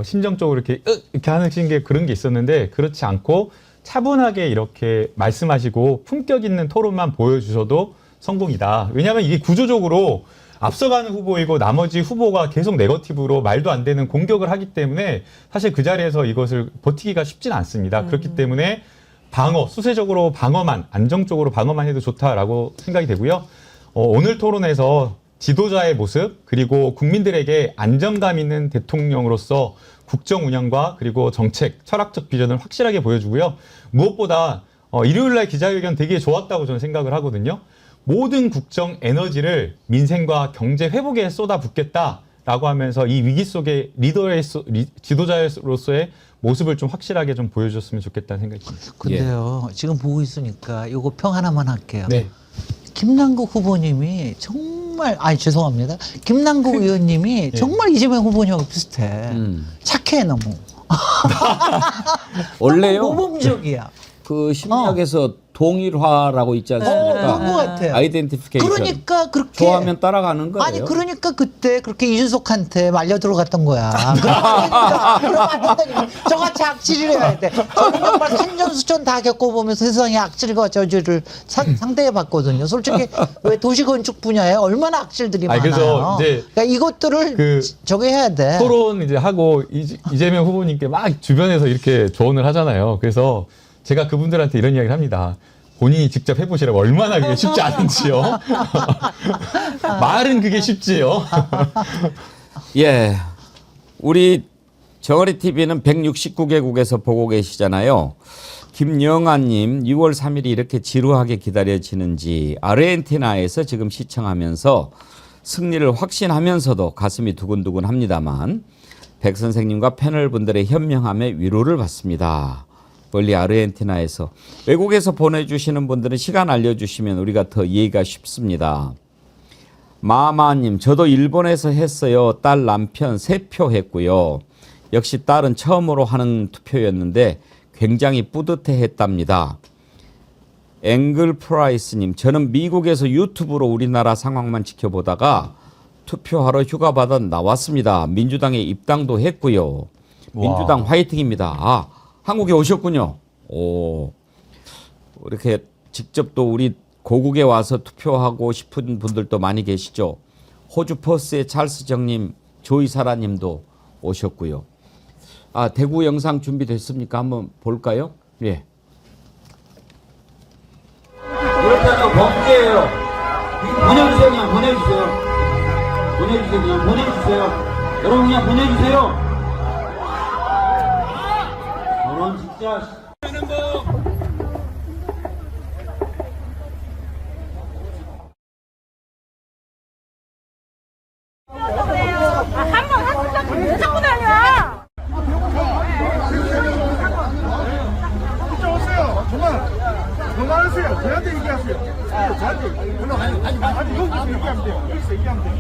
심정적으로 이렇게 하시는 게 그런 게 있었는데 그렇지 않고 차분하게 이렇게 말씀하시고 품격 있는 토론만 보여주셔도 성공이다. 왜냐하면 이게 구조적으로 앞서가는 후보이고 나머지 후보가 계속 네거티브로 말도 안 되는 공격을 하기 때문에 사실 그 자리에서 이것을 버티기가 쉽지는 않습니다. 그렇기 때문에 수세적으로 방어만, 안정적으로 방어만 해도 좋다라고 생각이 되고요. 오늘 토론에서 지도자의 모습 그리고 국민들에게 안정감 있는 대통령으로서 국정 운영과 그리고 정책, 철학적 비전을 확실하게 보여주고요. 무엇보다 일요일날 기자회견 되게 좋았다고 저는 생각을 하거든요. 모든 국정 에너지를 민생과 경제 회복에 쏟아붓겠다라고 하면서 이 위기 속에 지도자로서의 모습을 좀 확실하게 좀 보여줬으면 좋겠다는 생각이 듭니다. 근데요, 지금 보고 있으니까 이거 평 하나만 할게요. 네. 김남국 후보님이 정말, 죄송합니다. 김남국 의원님이 정말 이재명 후보님하고 비슷해. 착해, 너무. 원래요? 모범적이야. 그 심리학에서 동일화라고 있지 않습니까? 그런 것 같아요. 아이덴티피케이션. 그러니까 그렇게 좋아하면 따라가는 거예요. 아니 그러니까 그때 그렇게 이준석한테 말려 들어갔던 거야. 그러니까 저같이 악질을 해야 돼. 저는 정말 산전수전 다 겪어보면서 세상에 악질과 저질을 상대해 봤거든요. 솔직히 왜 도시건축 분야에 얼마나 악질들이 많아요. 그래서 이제 그러니까 이것들을 저기 해야 돼. 토론 이제 하고 이재명 후보님께 막 주변에서 이렇게 조언을 하잖아요. 그래서 제가 그분들한테 이런 이야기를 합니다. 본인이 직접 해보시라고 얼마나 그게 쉽지 않은지요. 말은 그게 쉽지요. 예, 우리 정어리 TV는 169개국에서 보고 계시잖아요. 김영아님, 6월 3일이 이렇게 지루하게 기다려지는지 아르헨티나에서 지금 시청하면서 승리를 확신하면서도 가슴이 두근두근합니다만 백 선생님과 패널분들의 현명함에 위로를 받습니다. 멀리 아르헨티나에서 외국에서 보내주시는 분들은 시간 알려주시면 우리가 더 이해가 쉽습니다. 마마님, 저도 일본에서 했어요. 딸 남편 3표 했고요. 역시 딸은 처음으로 하는 투표였는데 굉장히 뿌듯해했답니다. 앵글 프라이스님, 저는 미국에서 유튜브로 우리나라 상황만 지켜보다가 투표하러 휴가 받아 나왔습니다. 민주당에 입당도 했고요. 민주당 화이팅입니다. 한국에 오셨군요. 오, 이렇게 직접 또 우리 고국에 와서 투표하고 싶은 분들도 많이 계시죠. 호주 퍼스의 찰스 정님, 조이사라님도 오셨고요. 대구 영상 준비됐습니까? 한번 볼까요? 예. 이렇게 하면 범죄예요. 보내주세요. 그냥 보내주세요. 보내주세요. 그냥 보내주세요. 여러분 그냥 보내주세요. 저런 진짜. 왜 자꾸 다녀? 이쪽 오세요. 그만하세요. 저한테 얘기하세요. 저한테 올라가요. 아니 여기서 얘기하면 돼요. 여기서 얘기하면 돼요.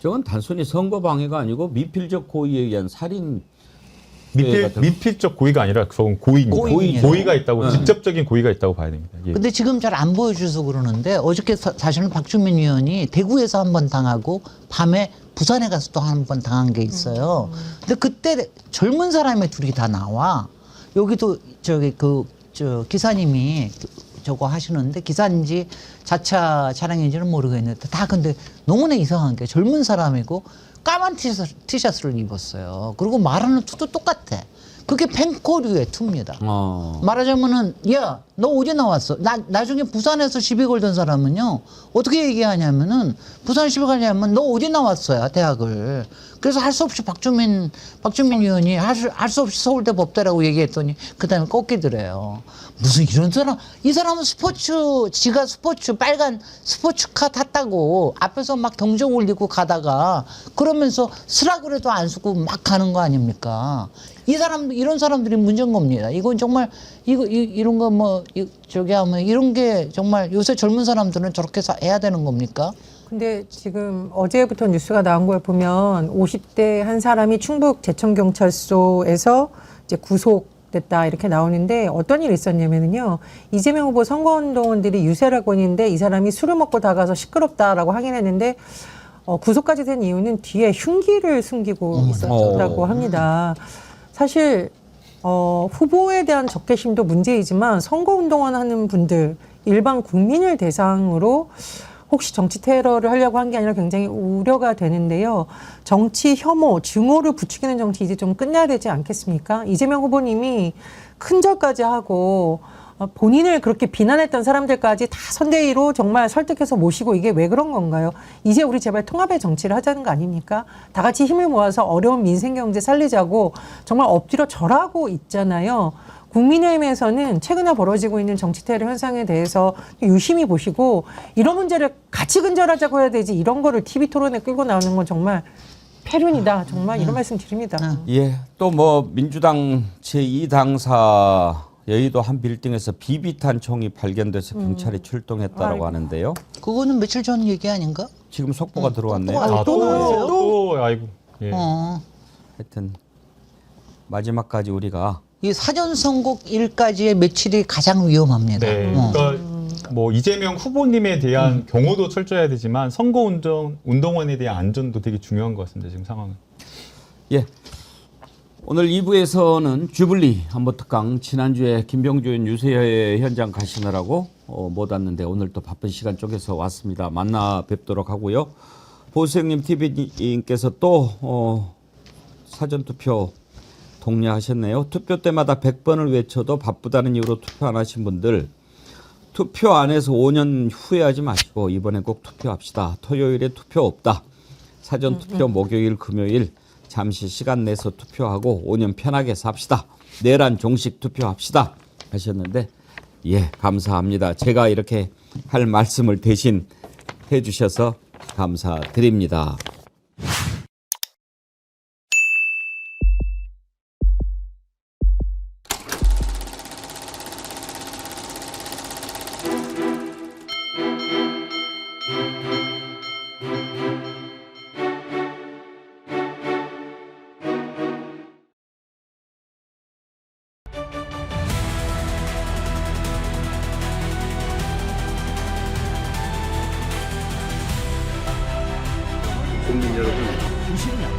저건 단순히 선거 방해가 아니고 미필적 고의에 의한 살인. 미필적 고의가 아니라 그건 고의입니다. 고의예요. 고의가 있다고 직접적인 고의가 있다고 봐야 됩니다. 예. 근데 지금 잘 안 보여주셔서 그러는데 어저께 사실은 박주민 의원이 대구에서 한 번 당하고 밤에 부산에 가서 또 한 번 당한 게 있어요. 근데 그때 젊은 사람이 둘이 다 나와. 여기도 저 기사님이 저거 하시는데 기사인지 자차 차량인지는 모르겠는데 다 근데 너무나 이상한 게 젊은 사람이고 까만 티셔츠를 입었어요. 그리고 말하는 투도 똑같아. 그게 펜코류의 투입니다. 말하자면은 야, 너 어디 나왔어? 나중에 부산에서 시비 걸던 사람은요 어떻게 얘기하냐면은 부산 시비 가냐면 너 어디 나왔어요 대학을. 그래서 할 수 없이 박주민 의원이 할 수 없이 서울대 법대라고 얘기했더니 그다음에 꺾이더래요. 무슨 이런 사람, 이 사람은 지가 스포츠 빨간 스포츠카 탔다고 앞에서 막 경적 울리고 가다가 그러면서 쓰라그래도 안 쓰고 막 가는 거 아닙니까? 이런 사람들이 문제인 겁니다. 이건 정말 이런 거 뭐 저기 하면 이런 게 정말 요새 젊은 사람들은 저렇게 해야 되는 겁니까? 근데 지금 어제부터 뉴스가 나온 걸 보면 50대 한 사람이 충북 제천경찰서에서 이제 구속됐다 이렇게 나오는데 어떤 일이 있었냐면요. 이재명 후보 선거운동원들이 유세락원인데 이 사람이 술을 먹고 다가서 시끄럽다라고 하긴 했는데 구속까지 된 이유는 뒤에 흉기를 숨기고 있었다고 합니다. 사실 후보에 대한 적개심도 문제이지만 선거운동원 하는 분들 일반 국민을 대상으로 혹시 정치 테러를 하려고 한 게 아니라 굉장히 우려가 되는데요. 정치 혐오, 증오를 부추기는 정치 이제 좀 끝내야 되지 않겠습니까? 이재명 후보님이 큰절까지 하고 본인을 그렇게 비난했던 사람들까지 다 선대위로 정말 설득해서 모시고 이게 왜 그런 건가요? 이제 우리 제발 통합의 정치를 하자는 거 아닙니까? 다 같이 힘을 모아서 어려운 민생 경제 살리자고 정말 엎드려 절하고 있잖아요. 국민의힘에서는 최근에 벌어지고 있는 정치 테러 현상에 대해서 유심히 보시고 이런 문제를 같이 근절하자고 해야 되지 이런 거를 TV 토론에 끌고 나오는 건 정말 폐륜이다. 정말 이런 말씀 드립니다. 예, 또 뭐 민주당 제2당사 여의도 한 빌딩에서 비비탄 총이 발견돼서 경찰이 출동했다라고 하는데요. 그거는 며칠 전 얘기 아닌가? 지금 속보가 들어왔네요. 아이고. 예. 하여튼 마지막까지 우리가 이 사전 선곡일까지의 며칠이 가장 위험합니다. 네. 그러니까 뭐 이재명 후보님에 대한 경호도 철저해야 되지만 운동원에 대한 안전도 되게 중요한 것 같습니다. 지금 상황은. 예. 오늘 2부에서는 주블리 한보특강 지난주에 김병주 의원 유세 현장 가시느라고 못 왔는데 오늘 또 바쁜 시간 쪼개서 왔습니다. 만나 뵙도록 하고요. 보수형님 TV님께서 또 사전투표 독려하셨네요. 투표 때마다 100번을 외쳐도 바쁘다는 이유로 투표 안 하신 분들 투표 안 해서 5년 후회하지 마시고 이번에 꼭 투표합시다. 토요일에 투표 없다. 사전투표 목요일 금요일 잠시 시간 내서 투표하고 5년 편하게 삽시다. 내란 종식 투표합시다 하셨는데 예 감사합니다. 제가 이렇게 할 말씀을 대신 해주셔서 감사드립니다. 국민 여러분, 90년